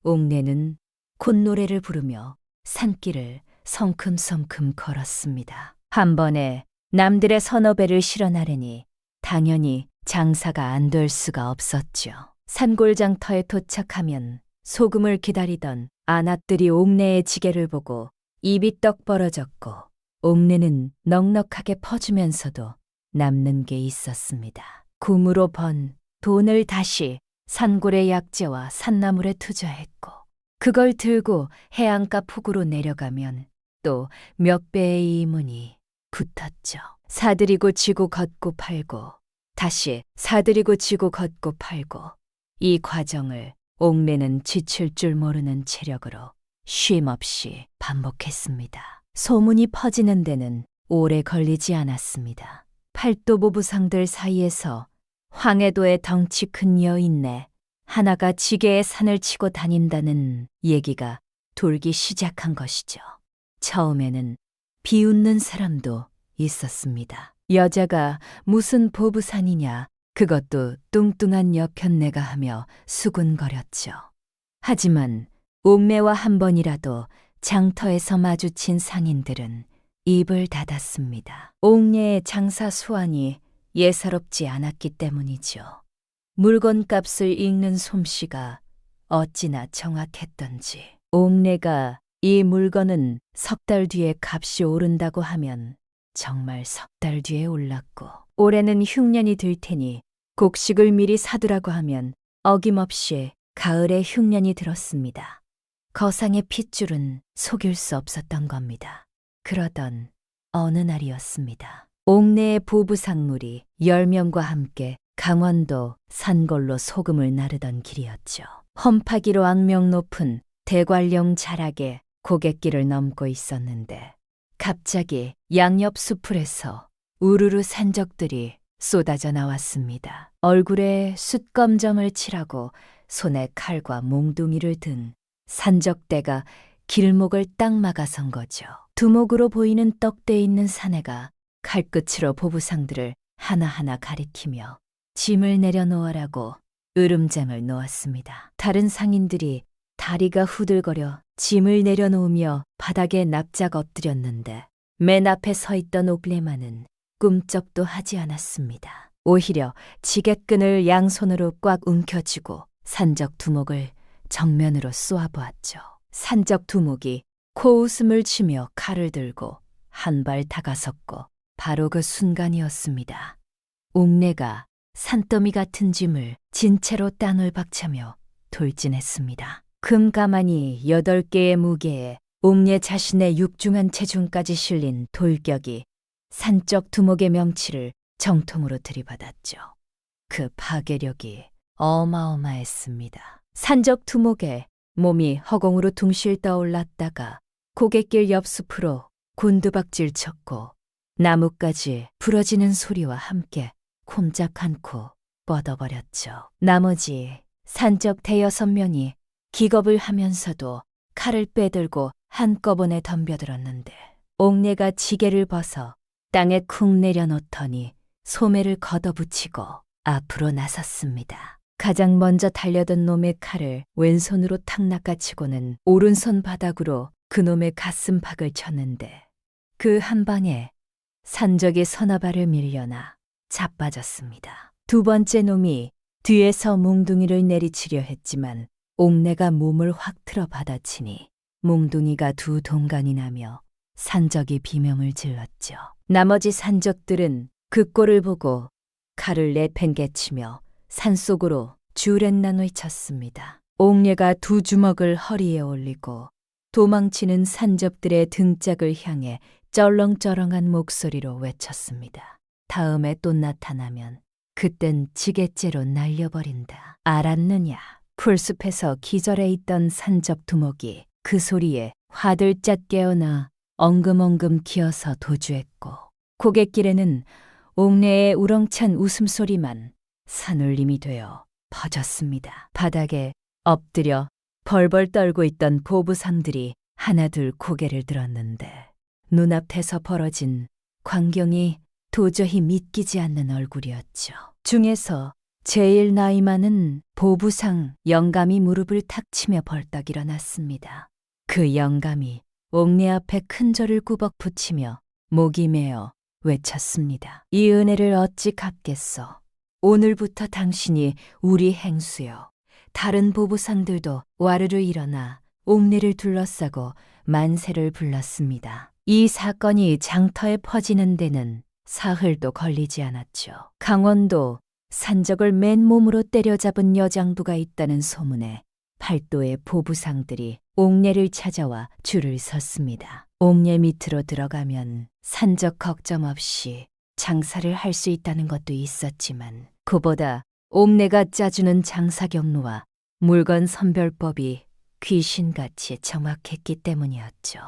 옥내는 콧노래를 부르며 산길을 성큼성큼 걸었습니다. 한 번에 남들의 서너 배를 실어 나르니 당연히 장사가 안 될 수가 없었죠. 산골장터에 도착하면 소금을 기다리던 아낙들이 옥내의 지게를 보고 입이 떡 벌어졌고 옥내는 넉넉하게 퍼주면서도 남는 게 있었습니다. 굼으로 번 돈을 다시 산골의 약재와 산나물에 투자했고 그걸 들고 해안가 폭으로 내려가면 또 몇 배의 이문이 붙었죠. 사들이고 지고 걷고 팔고 다시 사들이고 지고 걷고 팔고 이 과정을 옥내는 지칠 줄 모르는 체력으로 쉼없이 반복했습니다. 소문이 퍼지는 데는 오래 걸리지 않았습니다. 팔도보부상들 사이에서 황해도의 덩치 큰 여인네 하나가 지게에 산을 치고 다닌다는 얘기가 돌기 시작한 것이죠. 처음에는 비웃는 사람도 있었습니다. 여자가 무슨 보부산이냐, 그것도 뚱뚱한 여편네가 하며 수군거렸죠. 하지만 옥내와 한 번이라도 장터에서 마주친 상인들은 입을 닫았습니다. 옥내의 장사 수완이 예사롭지 않았기 때문이죠. 물건값을 읽는 솜씨가 어찌나 정확했던지. 옥내가 이 물건은 석 달 뒤에 값이 오른다고 하면 정말 석 달 뒤에 올랐고, 올해는 흉년이 들 테니 곡식을 미리 사두라고 하면 어김없이 가을에 흉년이 들었습니다. 거상의 핏줄은 속일 수 없었던 겁니다. 그러던 어느 날이었습니다. 옥내의 보부상물이 10명과 함께 강원도 산골로 소금을 나르던 길이었죠. 험파기로 악명 높은 대관령 자락에 고갯길을 넘고 있었는데 갑자기 양옆 수풀에서 우르르 산적들이 쏟아져 나왔습니다. 얼굴에 숯검정을 칠하고 손에 칼과 몽둥이를 든 산적대가 길목을 딱 막아선 거죠. 두목으로 보이는 떡대에 있는 사내가 칼끝으로 보부상들을 하나하나 가리키며 짐을 내려놓으라고 으름장을 놓았습니다. 다른 상인들이 다리가 후들거려 짐을 내려놓으며 바닥에 납작 엎드렸는데 맨 앞에 서 있던 옥내만은 꿈쩍도 하지 않았습니다. 오히려 지게끈을 양손으로 꽉 움켜쥐고 산적 두목을 정면으로 쏘아보았죠. 산적 두목이 코웃음을 치며 칼을 들고 한 발 다가섰고 바로 그 순간이었습니다. 옥내가 산더미 같은 짐을 진채로 땅을 박차며 돌진했습니다. 금가마니 8개의 무게에 옥내 자신의 육중한 체중까지 실린 돌격이 산적 두목의 명치를 정통으로 들이받았죠. 그 파괴력이 어마어마했습니다. 산적 두목의 몸이 허공으로 둥실 떠올랐다가 고갯길 옆 숲으로 곤두박질 쳤고 나뭇가지 부러지는 소리와 함께 콤짝 않고 뻗어버렸죠. 나머지 산적 5-6명이 기겁을 하면서도 칼을 빼들고 한꺼번에 덤벼들었는데 옥내가 지게를 벗어 땅에 쿵 내려놓더니 소매를 걷어붙이고 앞으로 나섰습니다. 가장 먼저 달려든 놈의 칼을 왼손으로 탁 낚아치고는 오른손 바닥으로 그놈의 가슴팍을 쳤는데 그 한 방에 산적이 서너발을 밀려나 자빠졌습니다. 두 번째 놈이 뒤에서 몽둥이를 내리치려 했지만 옥내가 몸을 확 틀어 받아치니 몽둥이가 두 동간이 나며 산적이 비명을 질렀죠. 나머지 산적들은 그 꼴을 보고 칼을 내팽개치며 산속으로 주렛나노이 쳤습니다. 옥내가 두 주먹을 허리에 올리고 도망치는 산적들의 등짝을 향해 쩔렁쩔렁한 목소리로 외쳤습니다. 다음에 또 나타나면 그땐 지게째로 날려버린다. 알았느냐? 풀숲에서 기절해 있던 산적 두목이 그 소리에 화들짝 깨어나 엉금엉금 기어서 도주했고 고갯길에는 옥내의 우렁찬 웃음소리만 산울림이 되어 퍼졌습니다. 바닥에 엎드려 벌벌 떨고 있던 보부상들이 하나둘 고개를 들었는데 눈앞에서 벌어진 광경이 도저히 믿기지 않는 얼굴이었죠. 중에서 제일 나이 많은 보부상 영감이 무릎을 탁 치며 벌떡 일어났습니다. 그 영감이 옥내 앞에 큰 절을 꾸벅 붙이며 목이 메어 외쳤습니다. 이 은혜를 어찌 갚겠소. 오늘부터 당신이 우리 행수여. 다른 보부상들도 와르르 일어나 옥내를 둘러싸고 만세를 불렀습니다. 이 사건이 장터에 퍼지는 데는 사흘도 걸리지 않았죠. 강원도 산적을 맨몸으로 때려잡은 여장부가 있다는 소문에 팔도의 보부상들이 옥내를 찾아와 줄을 섰습니다. 옥내 밑으로 들어가면 산적 걱정 없이 장사를 할 수 있다는 것도 있었지만 그보다 옥내가 짜주는 장사 경로와 물건 선별법이 귀신같이 정확했기 때문이었죠.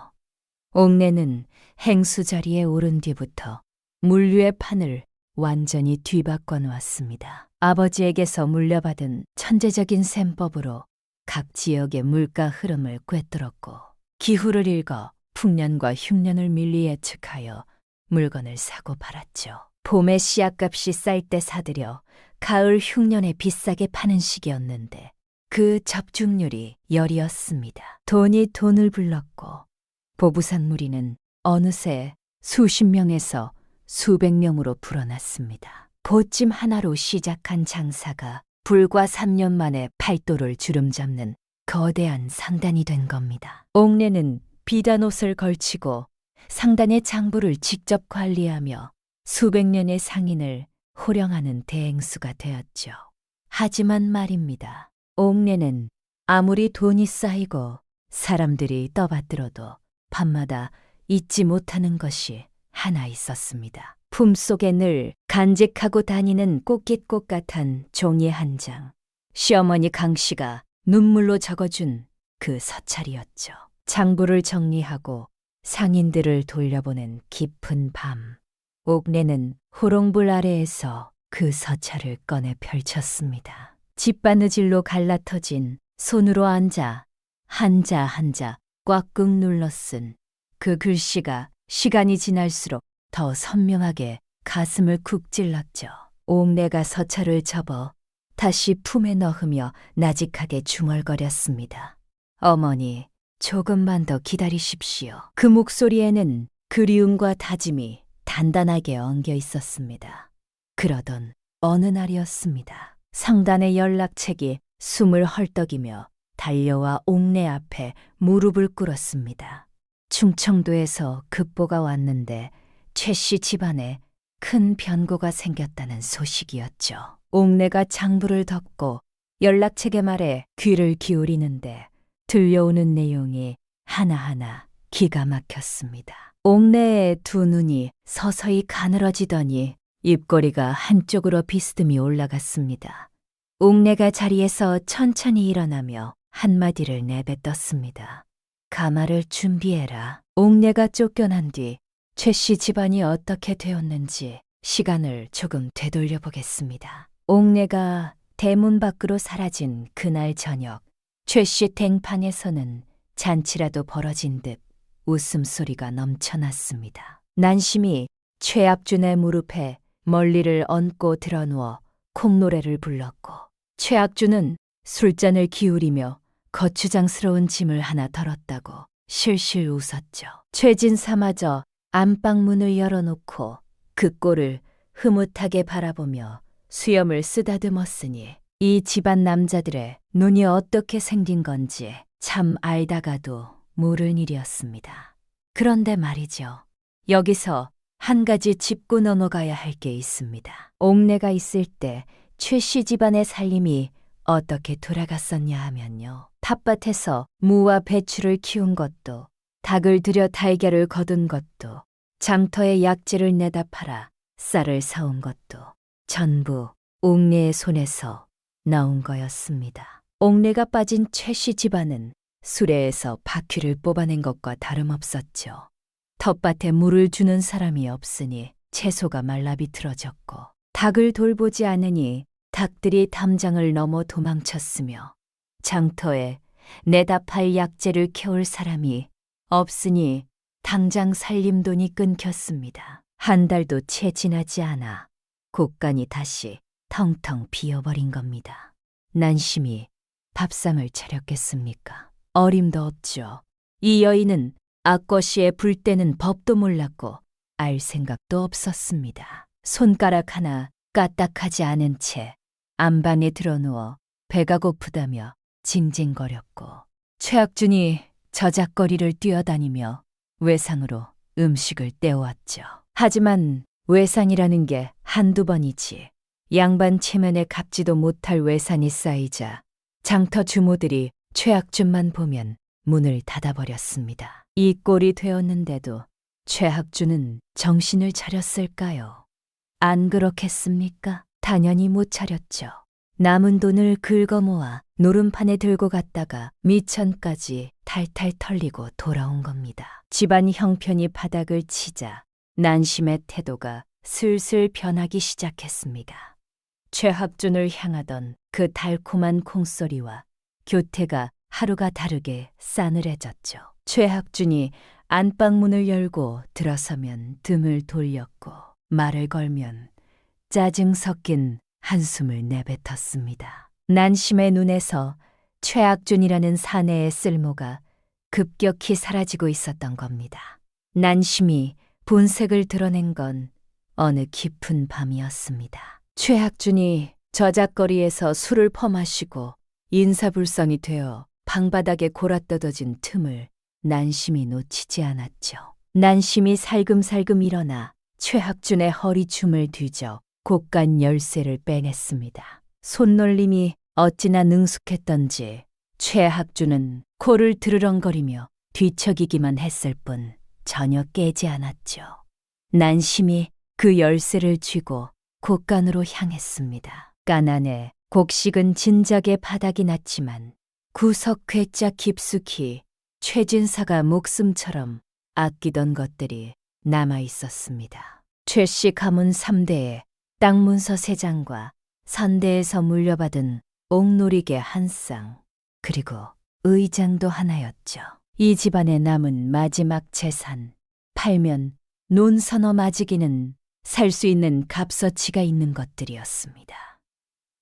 옥내는 행수 자리에 오른 뒤부터 물류의 판을 완전히 뒤바꿔 놓았습니다. 아버지에게서 물려받은 천재적인 셈법으로 각 지역의 물가 흐름을 꿰뚫었고 기후를 읽어 풍년과 흉년을 밀리 예측하여 물건을 사고 팔았죠. 봄에 씨앗값이 쌀 때 사들여 가을 흉년에 비싸게 파는 시기였는데 그 접중률이 열이었습니다. 돈이 돈을 불렀고 보부상 무리는 어느새 수십 명에서 수백 명으로 불어났습니다. 보찜 하나로 시작한 장사가 불과 3년 만에 팔도를 주름잡는 거대한 상단이 된 겁니다. 옥내는 비단 옷을 걸치고 상단의 장부를 직접 관리하며 수백 년의 상인을 호령하는 대행수가 되었죠. 하지만 말입니다. 옥내는 아무리 돈이 쌓이고 사람들이 떠받들어도 밤마다 잊지 못하는 것이 하나 있었습니다. 품속에 늘 간직하고 다니는 꽃깃꽃 같은 종이 한 장. 시어머니 강씨가 눈물로 적어준 그 서찰이었죠. 장부를 정리하고 상인들을 돌려보낸 깊은 밤. 옥내는 호롱불 아래에서 그 서찰을 꺼내 펼쳤습니다. 짓바느질로 갈라터진 손으로 앉아 한자 한자 꽉꾹 눌러 쓴 그 글씨가 시간이 지날수록 더 선명하게 가슴을 쿡 찔렀죠. 옥내가 서찰을 접어 다시 품에 넣으며 나직하게 중얼거렸습니다. 어머니, 조금만 더 기다리십시오. 그 목소리에는 그리움과 다짐이 단단하게 엉겨 있었습니다. 그러던 어느 날이었습니다. 상단의 연락책이 숨을 헐떡이며 달려와 옥내 앞에 무릎을 꿇었습니다. 충청도에서 급보가 왔는데 최 씨 집안에 큰 변고가 생겼다는 소식이었죠. 옥내가 장부를 덮고 연락책의 말에 귀를 기울이는데 들려오는 내용이 하나하나 기가 막혔습니다. 옥내의 두 눈이 서서히 가늘어지더니 입꼬리가 한쪽으로 비스듬히 올라갔습니다. 옥내가 자리에서 천천히 일어나며 한마디를 내뱉었습니다. 가마를 준비해라. 옥내가 쫓겨난 뒤 최 씨 집안이 어떻게 되었는지 시간을 조금 되돌려 보겠습니다. 옥내가 대문 밖으로 사라진 그날 저녁, 최 씨 댕판에서는 잔치라도 벌어진 듯 웃음소리가 넘쳐났습니다. 난심이 최악준의 무릎에 멀리를 얹고 드러누워 콩노래를 불렀고, 최악준은 술잔을 기울이며 거추장스러운 짐을 하나 덜었다고 실실 웃었죠. 최진사마저 안방문을 열어놓고 그 꼴을 흐뭇하게 바라보며 수염을 쓰다듬었으니 이 집안 남자들의 눈이 어떻게 생긴 건지 참 알다가도 모를 일이었습니다. 그런데 말이죠. 여기서 한 가지 짚고 넘어가야 할 게 있습니다. 옥내가 있을 때 최 씨 집안의 살림이 어떻게 돌아갔었냐 하면요. 텃밭에서 무와 배추를 키운 것도, 닭을 들여 달걀을 거둔 것도, 장터에 약재를 내다 팔아 쌀을 사온 것도 전부 옥내의 손에서 나온 거였습니다. 옥내가 빠진 최 씨 집안은 수레에서 바퀴를 뽑아낸 것과 다름없었죠. 텃밭에 물을 주는 사람이 없으니 채소가 말라 비틀어졌고, 닭을 돌보지 않으니 닭들이 담장을 넘어 도망쳤으며, 장터에 내다 팔 약재를 캐올 사람이 없으니 당장 살림돈이 끊겼습니다. 한 달도 채 지나지 않아 곳간이 다시 텅텅 비어버린 겁니다. 난심히 밥상을 차렸겠습니까? 어림도 없죠. 이 여인은 악거시에 불 때는 법도 몰랐고 알 생각도 없었습니다. 손가락 하나 까딱하지 않은 채 안방에 들어누워 배가 고프다며 징징거렸고, 최악준이 저작거리를 뛰어다니며 외상으로 음식을 떼어왔죠. 하지만 외상이라는 게 한두 번이지 양반 체면에 갚지도 못할 외상이 쌓이자 장터 주모들이 최악준만 보면 문을 닫아버렸습니다. 이 꼴이 되었는데도 최악준은 정신을 차렸을까요? 안 그렇겠습니까? 당연히 못 차렸죠. 남은 돈을 긁어모아 노름판에 들고 갔다가 미천까지 탈탈 털리고 돌아온 겁니다. 집안 형편이 바닥을 치자 난심의 태도가 슬슬 변하기 시작했습니다. 최학준을 향하던 그 달콤한 콩소리와 교태가 하루가 다르게 싸늘해졌죠. 최학준이 안방문을 열고 들어서면 등을 돌렸고 말을 걸면 짜증 섞인 한숨을 내뱉었습니다. 난심의 눈에서 최악준이라는 사내의 쓸모가 급격히 사라지고 있었던 겁니다. 난심이 본색을 드러낸 건 어느 깊은 밤이었습니다. 최학준이 저작거리에서 술을 퍼마시고 인사불성이 되어 방바닥에 골아떨어진 틈을 난심히 놓치지 않았죠. 난심히 살금살금 일어나 최학준의 허리춤을 뒤져 곳간 열쇠를 빼냈습니다. 손놀림이 어찌나 능숙했던지 최학준은 코를 드르렁거리며 뒤척이기만 했을 뿐 전혀 깨지 않았죠. 난심히 그 열쇠를 쥐고 곳간으로 향했습니다. 간 안에 곡식은 진작에 바닥이 났지만 구석 괴짜 깊숙이 최진사가 목숨처럼 아끼던 것들이 남아 있었습니다. 최씨 가문 3대의 땅 문서 3장과 선대에서 물려받은 옥놀이개 1쌍, 그리고 의장도 하나였죠. 이 집안에 남은 마지막 재산, 팔면 논 서너 마지기는 살 수 있는 값어치가 있는 것들이었습니다.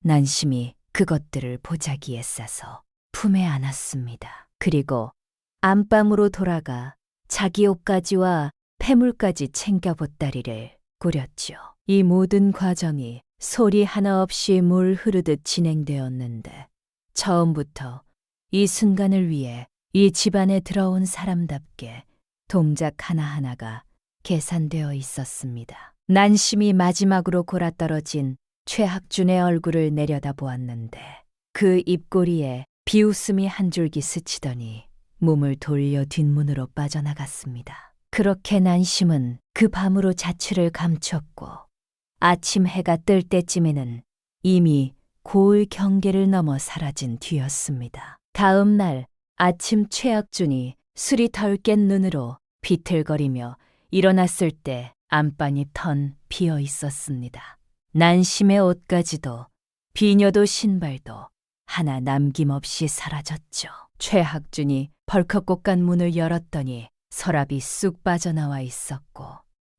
난심히 그것들을 보자기에 싸서 품에 안았습니다. 그리고 안방으로 돌아가 자기 옷가지와 폐물까지 챙겨 보따리를 꾸렸죠. 이 모든 과정이 소리 하나 없이 물 흐르듯 진행되었는데 처음부터 이 순간을 위해 이 집안에 들어온 사람답게 동작 하나하나가 계산되어 있었습니다. 난심히 마지막으로 골아떨어진 최학준의 얼굴을 내려다보았는데 그 입꼬리에 비웃음이 한 줄기 스치더니 몸을 돌려 뒷문으로 빠져나갔습니다. 그렇게 난심은 그 밤으로 자취를 감췄고 아침 해가 뜰 때쯤에는 이미 고을 경계를 넘어 사라진 뒤였습니다. 다음 날 아침 최학준이 술이 덜 깬 눈으로 비틀거리며 일어났을 때 안방이 턴 비어 있었습니다. 난심의 옷가지도 비녀도 신발도 하나 남김없이 사라졌죠. 최학준이 벌컥 곳간 문을 열었더니 서랍이 쑥 빠져나와 있었고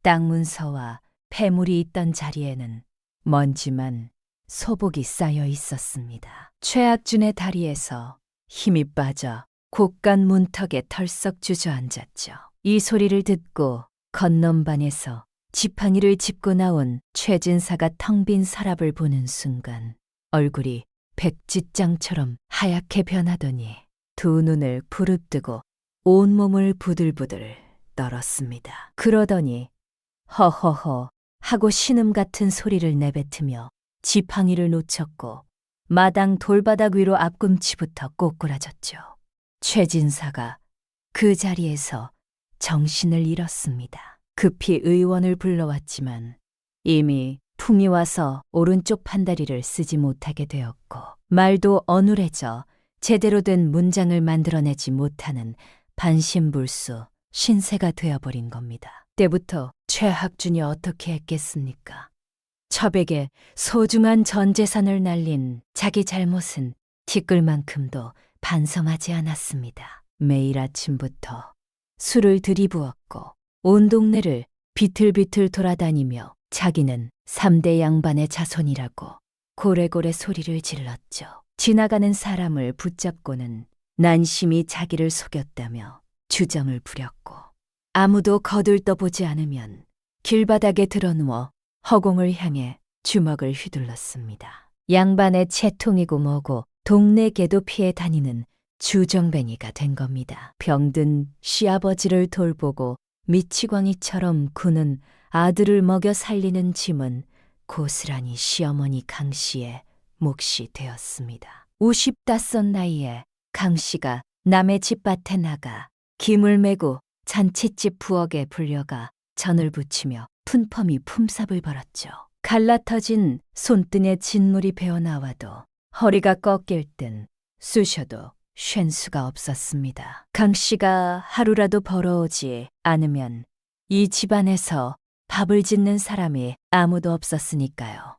땅 문서와 폐물이 있던 자리에는 먼지만 소복이 쌓여 있었습니다. 최학준의 다리에서 힘이 빠져 곳간 문턱에 털썩 주저앉았죠. 이 소리를 듣고 건넌반에서 지팡이를 짚고 나온 최진사가 텅 빈 서랍을 보는 순간 얼굴이 백지장처럼 하얗게 변하더니 두 눈을 부릅뜨고 온몸을 부들부들 떨었습니다. 그러더니 허허허 하고 신음 같은 소리를 내뱉으며 지팡이를 놓쳤고 마당 돌바닥 위로 앞꿈치부터 꼬꾸라졌죠. 최진사가 그 자리에서 정신을 잃었습니다. 급히 의원을 불러왔지만 이미 풍이 와서 오른쪽 판다리를 쓰지 못하게 되었고 말도 어눌해져 제대로 된 문장을 만들어내지 못하는 반신불수 신세가 되어버린 겁니다. 때부터 최학준이 어떻게 했겠습니까? 첩에게 소중한 전 재산을 날린 자기 잘못은 티끌만큼도 반성하지 않았습니다. 매일 아침부터 술을 들이부었고 온 동네를 비틀비틀 돌아다니며 자기는 3대 양반의 자손이라고 고래고래 소리를 질렀죠. 지나가는 사람을 붙잡고는 난심히 자기를 속였다며 주정을 부렸고 아무도 거들떠보지 않으면 길바닥에 드러누워 허공을 향해 주먹을 휘둘렀습니다. 양반의 채통이고 뭐고 동네 개도 피해 다니는 주정뱅이가 된 겁니다. 병든 시아버지를 돌보고 미치광이처럼 구는 아들을 먹여 살리는 짐은 고스란히 시어머니 강씨의 몫이 되었습니다. 55 나이에 강씨가 남의 집밭에 나가 김을 메고 잔치집 부엌에 불려가 전을 부치며 푼펌이 품삯을 벌었죠. 갈라터진 손등에 진물이 배어나와도 허리가 꺾일 땐 쑤셔도 쉰 수가 없었습니다. 강씨가 하루라도 벌어오지 않으면 이 집안에서 밥을 짓는 사람이 아무도 없었으니까요.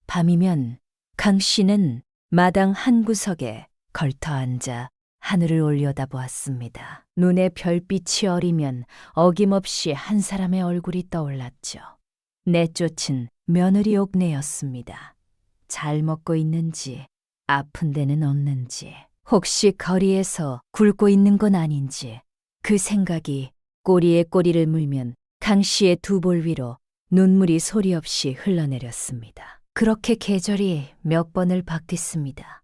밤이면 강씨는 마당 한 구석에 걸터 앉아 하늘을 올려다보았습니다. 눈에 별빛이 어리면 어김없이 한 사람의 얼굴이 떠올랐죠. 내쫓은 며느리 옥내였습니다. 잘 먹고 있는지 아픈 데는 없는지 혹시 거리에서 굴고 있는 건 아닌지 그 생각이 꼬리에 꼬리를 물면 강 씨의 두 볼 위로 눈물이 소리 없이 흘러내렸습니다. 그렇게 계절이 몇 번을 바뀌었습니다.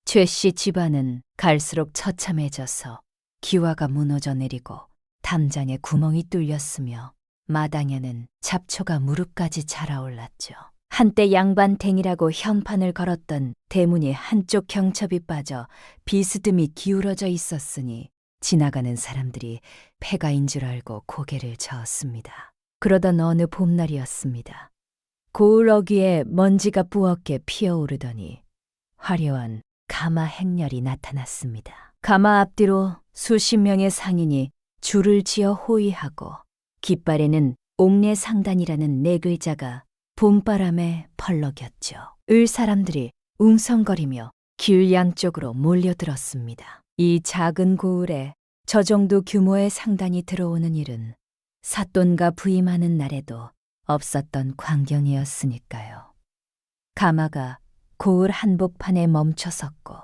최 씨 집안은 갈수록 처참해져서 기와가 무너져 내리고 담장에 구멍이 뚫렸으며 마당에는 잡초가 무릎까지 자라올랐죠. 한때 양반탱이라고 형판을 걸었던 대문이 한쪽 경첩이 빠져 비스듬히 기울어져 있었으니 지나가는 사람들이 폐가인 줄 알고 고개를 저었습니다. 그러던 어느 봄날이었습니다. 고을 어귀에 먼지가 뿌옇게 피어오르더니 화려한 가마 행렬이 나타났습니다. 가마 앞뒤로 수십 명의 상인이 줄을 지어 호위하고 깃발에는 옥례상단이라는 네 글자가 봄바람에 펄럭였죠. 을 사람들이 웅성거리며 길 양쪽으로 몰려들었습니다. 이 작은 고을에 저 정도 규모의 상단이 들어오는 일은 삿돈가 부임하는 날에도 없었던 광경이었으니까요. 가마가 고을 한복판에 멈춰섰고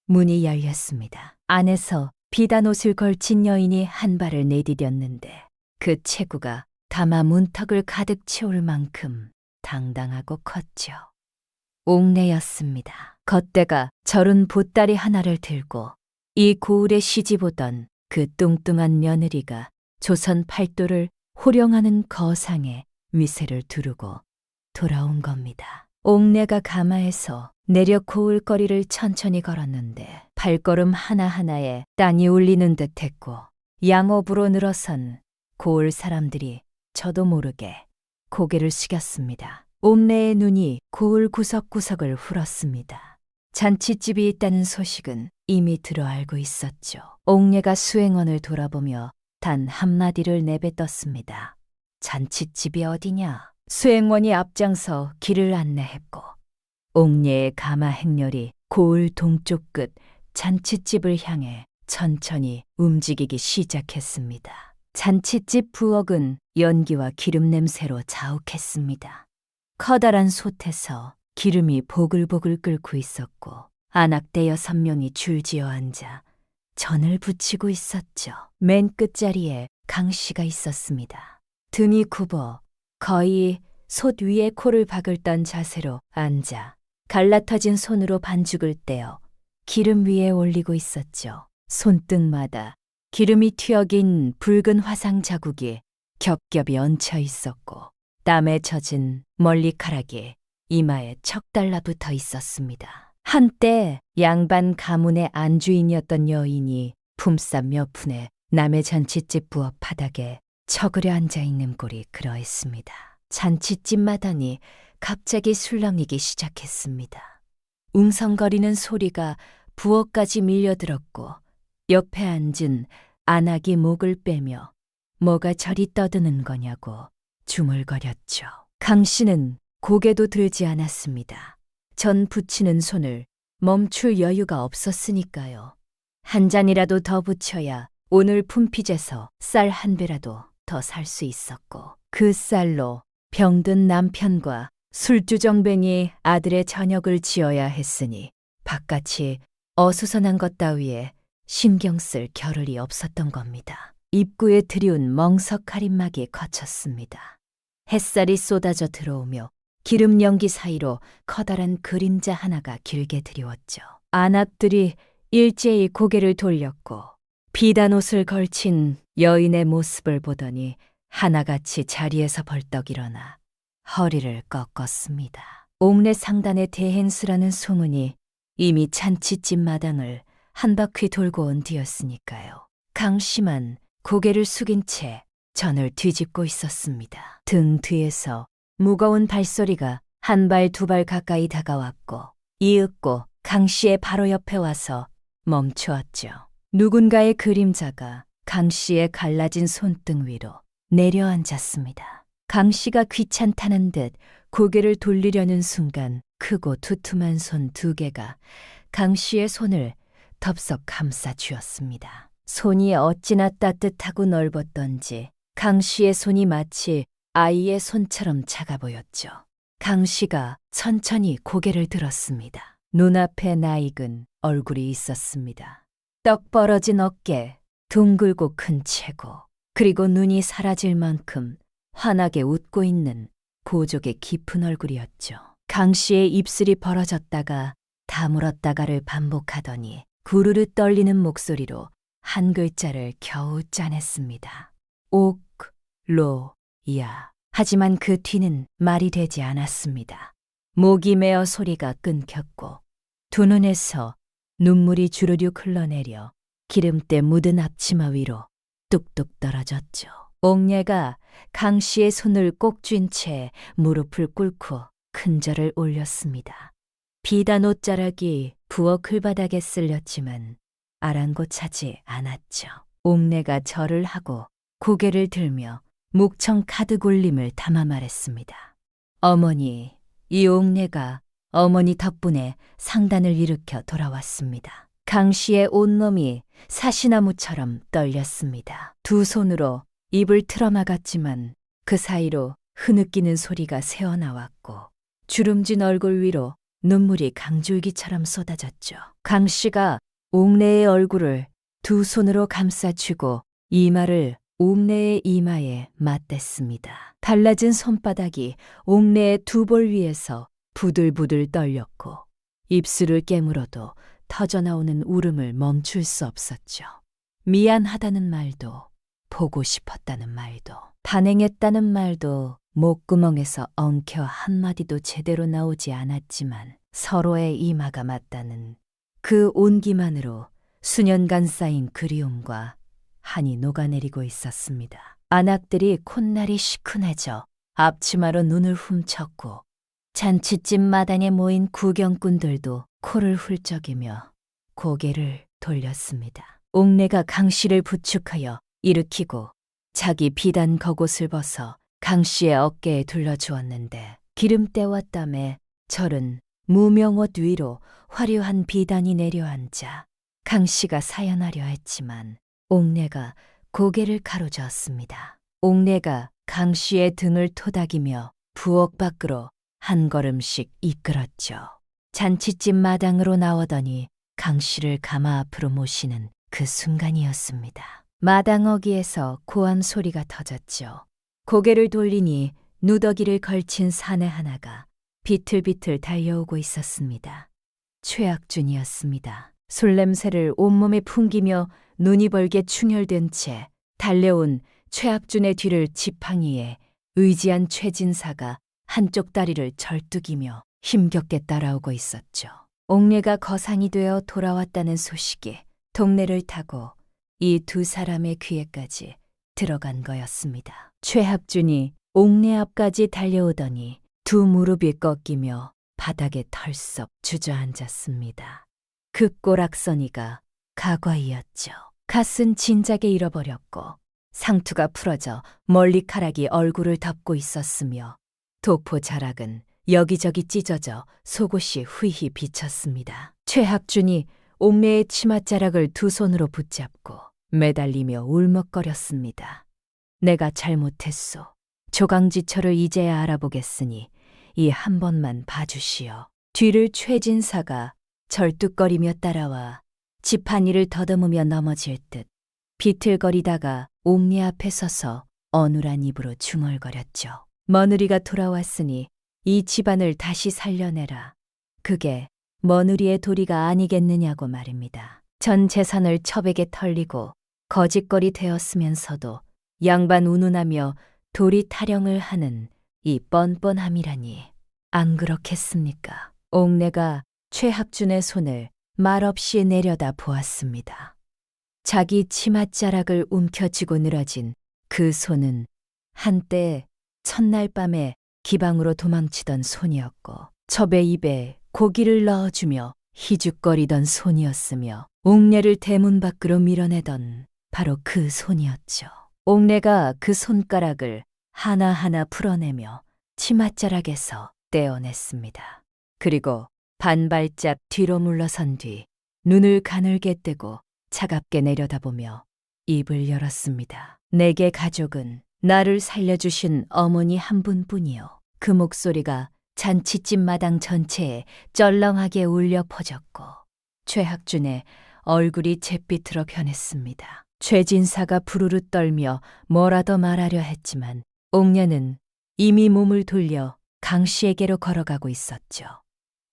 문이 열렸습니다. 안에서 비단 옷을 걸친 여인이 한 발을 내디뎠는데 그 체구가 다마 문턱을 가득 채울 만큼 당당하고 컸죠. 옥내였습니다. 겉대가 절은 보따리 하나를 들고 이 고을에 시집오던 그 뚱뚱한 며느리가 조선 팔도를 호령하는 거상에 미세를 두르고 돌아온 겁니다. 옥내가 가마에서 내려 고을거리를 천천히 걸었는데 발걸음 하나하나에 땅이 울리는 듯했고 양업으로 늘어선 고을 사람들이 저도 모르게 고개를 숙였습니다. 옥내의 눈이 고을 구석구석을 훑었습니다. 잔치집이 있다는 소식은 이미 들어 알고 있었죠. 옥내가 수행원을 돌아보며 단 한마디를 내뱉었습니다. 잔치집이 어디냐? 수행원이 앞장서 길을 안내했고 옥내의 가마 행렬이 고을 동쪽 끝 잔치집을 향해 천천히 움직이기 시작했습니다. 잔치집 부엌은 연기와 기름 냄새로 자욱했습니다. 커다란 솥에서 기름이 보글보글 끓고 있었고 안악대 6명이 줄지어 앉아 전을 부치고 있었죠. 맨 끝자리에 강 씨가 있었습니다. 등이 굽어 거의 솥 위에 코를 박을 떤 자세로 앉아 갈라터진 손으로 반죽을 떼어 기름 위에 올리고 있었죠. 손등마다 기름이 튀어긴 붉은 화상 자국이 겹겹이 얹혀 있었고 땀에 젖은 멀리카락이 이마에 척 달라붙어 있었습니다. 한때 양반 가문의 안주인이었던 여인이 품삯 몇 푼에 남의 잔치집 부엌 바닥에 처그려 앉아있는 꼴이 그러했습니다. 잔치집 마당이 갑자기 술렁이기 시작했습니다. 웅성거리는 소리가 부엌까지 밀려들었고 옆에 앉은 안악이 목을 빼며 뭐가 저리 떠드는 거냐고 중얼거렸죠. 강 씨는 고개도 들지 않았습니다. 전 부치는 손을 멈출 여유가 없었으니까요. 한 잔이라도 더 부쳐야 오늘 품피제서 쌀 한 배라도 더 살 수 있었고 그 쌀로 병든 남편과 술주정뱅이 아들의 저녁을 지어야 했으니 바깥이 어수선한 것 따위에 신경 쓸 겨를이 없었던 겁니다. 입구에 들이운 멍석 가림막이 거쳤습니다. 햇살이 쏟아져 들어오며 기름 연기 사이로 커다란 그림자 하나가 길게 드리웠죠. 안압들이 일제히 고개를 돌렸고 비단 옷을 걸친 여인의 모습을 보더니 하나같이 자리에서 벌떡 일어나 허리를 꺾었습니다. 옥내 상단의 대행수라는 소문이 이미 잔치집 마당을 한 바퀴 돌고 온 뒤였으니까요. 강 씨만 고개를 숙인 채 전을 뒤집고 있었습니다. 등 뒤에서 무거운 발소리가 한 발 두 발 가까이 다가왔고 이윽고 강 씨의 바로 옆에 와서 멈추었죠. 누군가의 그림자가 강 씨의 갈라진 손등 위로 내려앉았습니다. 강 씨가 귀찮다는 듯 고개를 돌리려는 순간 크고 두툼한 손 두 개가 강 씨의 손을 덥석 감싸 쥐었습니다. 손이 어찌나 따뜻하고 넓었던지 강 씨의 손이 마치 아이의 손처럼 작아 보였죠. 강 씨가 천천히 고개를 들었습니다. 눈앞에 낯익은 얼굴이 있었습니다. 떡 벌어진 어깨, 둥글고 큰 체구, 그리고 눈이 사라질 만큼 환하게 웃고 있는 고족의 깊은 얼굴이었죠. 강 씨의 입술이 벌어졌다가 다물었다가를 반복하더니 구르르 떨리는 목소리로 한 글자를 겨우 짜냈습니다. 옥로야. 하지만 그 뒤는 말이 되지 않았습니다. 목이 메어 소리가 끊겼고 두 눈에서 눈물이 주르륵 흘러내려 기름때 묻은 앞치마 위로 뚝뚝 떨어졌죠. 옥례가 강 씨의 손을 꼭 쥔 채 무릎을 꿇고 큰절을 올렸습니다. 비단 옷자락이 부엌 글바닥에 쓸렸지만 아랑곳하지 않았죠. 옥례가 절을 하고 고개를 들며 묵청 카드골림을 담아 말했습니다. 어머니, 이 옥례가 어머니 덕분에 상단을 일으켜 돌아왔습니다. 강 씨의 온몸이 사시나무처럼 떨렸습니다. 두 손으로 입을 틀어막았지만 그 사이로 흐느끼는 소리가 새어나왔고 주름진 얼굴 위로 눈물이 강줄기처럼 쏟아졌죠. 강 씨가 옥례의 얼굴을 두 손으로 감싸쥐고 이마를 옥례의 이마에 맞댔습니다. 달라진 손바닥이 옥례의 두 볼 위에서 부들부들 떨렸고 입술을 깨물어도 터져나오는 울음을 멈출 수 없었죠. 미안하다는 말도 보고 싶었다는 말도 단행했다는 말도 목구멍에서 엉켜 한마디도 제대로 나오지 않았지만 서로의 이마가 맞다는 그 온기만으로 수년간 쌓인 그리움과 한이 녹아내리고 있었습니다. 안악들이 콧날이 시큰해져 앞치마로 눈을 훔쳤고 잔치집 마당에 모인 구경꾼들도 코를 훌쩍이며 고개를 돌렸습니다. 옥례가 강 씨를 부축하여 일으키고 자기 비단 겉옷을 벗어 강 씨의 어깨에 둘러주었는데 기름때와 땀에 절은 무명옷 위로 화려한 비단이 내려앉아 강 씨가 사연하려 했지만 옥례가 고개를 가로저었습니다. 옥례가 강 씨의 등을 토닥이며 부엌 밖으로 한 걸음씩 이끌었죠. 잔치집 마당으로 나오더니 강 씨를 가마 앞으로 모시는 그 순간이었습니다. 마당 어귀에서 고함 소리가 터졌죠. 고개를 돌리니 누더기를 걸친 사내 하나가 비틀비틀 달려오고 있었습니다. 최학준이었습니다. 술 냄새를 온몸에 풍기며 눈이 벌게 충혈된 채 달려온 최학준의 뒤를 지팡이에 의지한 최진사가 한쪽 다리를 절뚝이며 힘겹게 따라오고 있었죠. 옥례가 거상이 되어 돌아왔다는 소식이 동네를 타고 이 두 사람의 귀에까지 들어간 거였습니다. 최학준이 옥례 앞까지 달려오더니 두 무릎이 꺾이며 바닥에 털썩 주저앉았습니다. 급골악선이가 가과이었죠. 갓은 진작에 잃어버렸고 상투가 풀어져 멀리카락이 얼굴을 덮고 있었으며 도포 자락은 여기저기 찢어져 속옷이 후히 비쳤습니다. 최학준이 옥례의 치맛자락을 두 손으로 붙잡고 매달리며 울먹거렸습니다. 내가 잘못했소. 조강지처를 이제야 알아보겠으니 이 한 번만 봐주시오. 뒤를 최진사가 절뚝거리며 따라와 지팡이를 더듬으며 넘어질 듯 비틀거리다가 옥례 앞에 서서 어눌한 입으로 중얼거렸죠. 며느리가 돌아왔으니 이 집안을 다시 살려내라. 그게 며느리의 도리가 아니겠느냐고 말입니다. 전 재산을 첩에게 털리고 거짓거리 되었으면서도 양반 운운하며 도리 타령을 하는 이 뻔뻔함이라니 안 그렇겠습니까? 옥례가 최학준의 손을 말없이 내려다 보았습니다. 자기 치맛자락을 움켜쥐고 늘어진 그 손은 한때 첫날 밤에 기방으로 도망치던 손이었고 첩의 입에 고기를 넣어주며 희죽거리던 손이었으며 옥례를 대문 밖으로 밀어내던 바로 그 손이었죠. 옥례가 그 손가락을 하나하나 풀어내며 치맛자락에서 떼어냈습니다. 그리고 반발짝 뒤로 물러선 뒤 눈을 가늘게 뜨고 차갑게 내려다보며 입을 열었습니다. 내게 가족은 나를 살려주신 어머니 한 분뿐이요. 그 목소리가 잔치집 마당 전체에 쩔렁하게 울려 퍼졌고 최학준의 얼굴이 잿빛으로 변했습니다. 최진사가 부르르 떨며 뭐라도 말하려 했지만 옥녀는 이미 몸을 돌려 강 씨에게로 걸어가고 있었죠.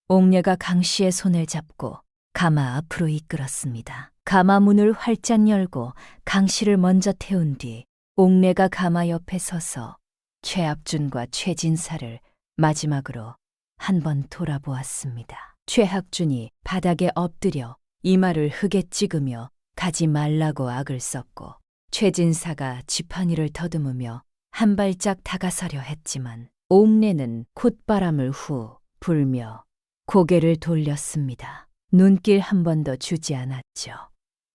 옥녀가 강 씨의 손을 잡고 가마 앞으로 이끌었습니다. 가마 문을 활짝 열고 강 씨를 먼저 태운 뒤 옥녀가 가마 옆에 서서 최학준과 최진사를 마지막으로 한 번 돌아보았습니다. 최학준이 바닥에 엎드려 이마를 흙에 찍으며 가지 말라고 악을 썼고, 최진사가 지팡이를 더듬으며 한 발짝 다가서려 했지만 옥내는 콧바람을 후 불며 고개를 돌렸습니다. 눈길 한 번도 주지 않았죠.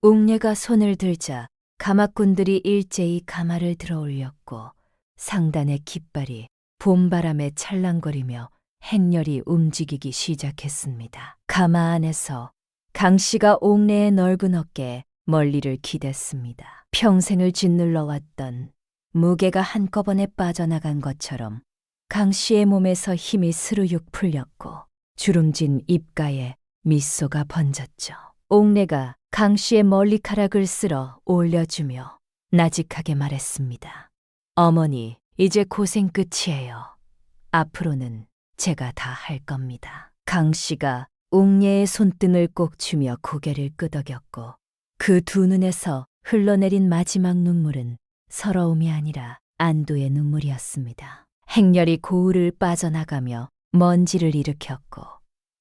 옥내가 손을 들자 가마꾼들이 일제히 가마를 들어 올렸고 상단의 깃발이 봄바람에 찰랑거리며 행렬이 움직이기 시작했습니다. 가마 안에서 강 씨가 옥내의 넓은 어깨에 멀리를 기댔습니다. 평생을 짓눌러 왔던 무게가 한꺼번에 빠져나간 것처럼 강 씨의 몸에서 힘이 스르륵 풀렸고 주름진 입가에 미소가 번졌죠. 옥내가 강 씨의 머리카락을 쓸어 올려주며 나직하게 말했습니다. 어머니, 이제 고생 끝이에요. 앞으로는 제가 다 할 겁니다. 강 씨가 옥녀의 손등을 꼭 쥐며 고개를 끄덕였고 그 두 눈에서 흘러내린 마지막 눈물은 서러움이 아니라 안도의 눈물이었습니다. 행렬이 고을을 빠져나가며 먼지를 일으켰고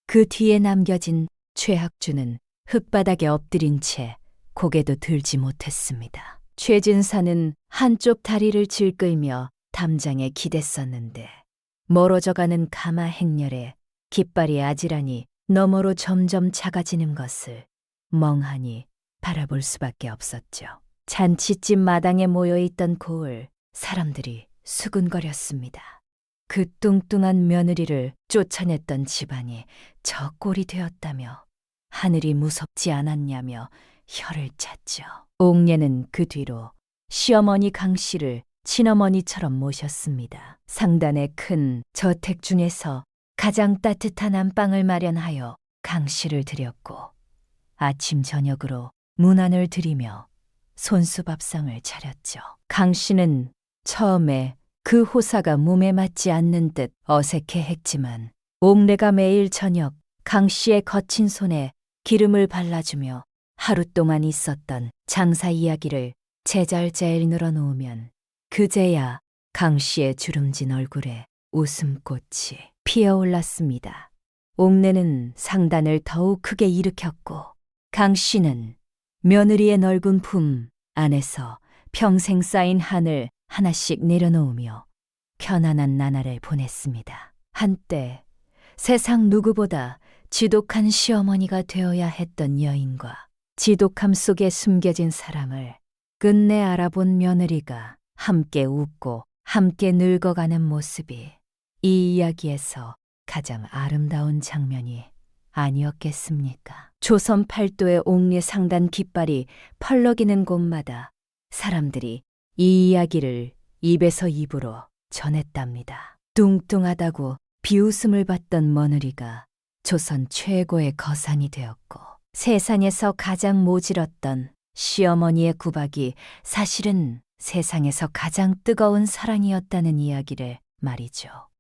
그 뒤에 남겨진 최학준은 흙바닥에 엎드린 채 고개도 들지 못했습니다. 최진사는 한쪽 다리를 질끌며 담장에 기댔었는데 멀어져가는 가마 행렬에 깃발이 아지란히 너머로 점점 작아지는 것을 멍하니 바라볼 수밖에 없었죠. 잔치집 마당에 모여있던 고을 사람들이 수근거렸습니다. 그 뚱뚱한 며느리를 쫓아냈던 집안이 저 꼴이 되었다며 하늘이 무섭지 않았냐며 혀를 찼죠. 옥녀는 그 뒤로 시어머니 강 씨를 친어머니처럼 모셨습니다. 상단의 큰 저택 중에서 가장 따뜻한 안방을 마련하여 강 씨를 드렸고 아침 저녁으로 문안을 드리며 손수밥상을 차렸죠. 강 씨는 처음에 그 호사가 몸에 맞지 않는 듯 어색해했지만 옥내가 매일 저녁 강 씨의 거친 손에 기름을 발라주며 하루 동안 있었던 장사 이야기를 제잘제일 늘어놓으면 그제야 강 씨의 주름진 얼굴에 웃음꽃이 피어올랐습니다. 옥내는 상단을 더욱 크게 일으켰고 강 씨는 며느리의 넓은 품 안에서 평생 쌓인 한을 하나씩 내려놓으며 편안한 나날을 보냈습니다. 한때 세상 누구보다 지독한 시어머니가 되어야 했던 여인과 지독함 속에 숨겨진 사랑을 끝내 알아본 며느리가 함께 웃고 함께 늙어가는 모습이 이 이야기에서 가장 아름다운 장면이 아니었겠습니까? 조선 팔도의 옥리 상단 깃발이 펄럭이는 곳마다 사람들이 이 이야기를 입에서 입으로 전했답니다. 뚱뚱하다고 비웃음을 받던 며느리가 조선 최고의 거상이 되었고 세상에서 가장 모질었던 시어머니의 구박이 사실은 세상에서 가장 뜨거운 사랑이었다는 이야기를 말이죠.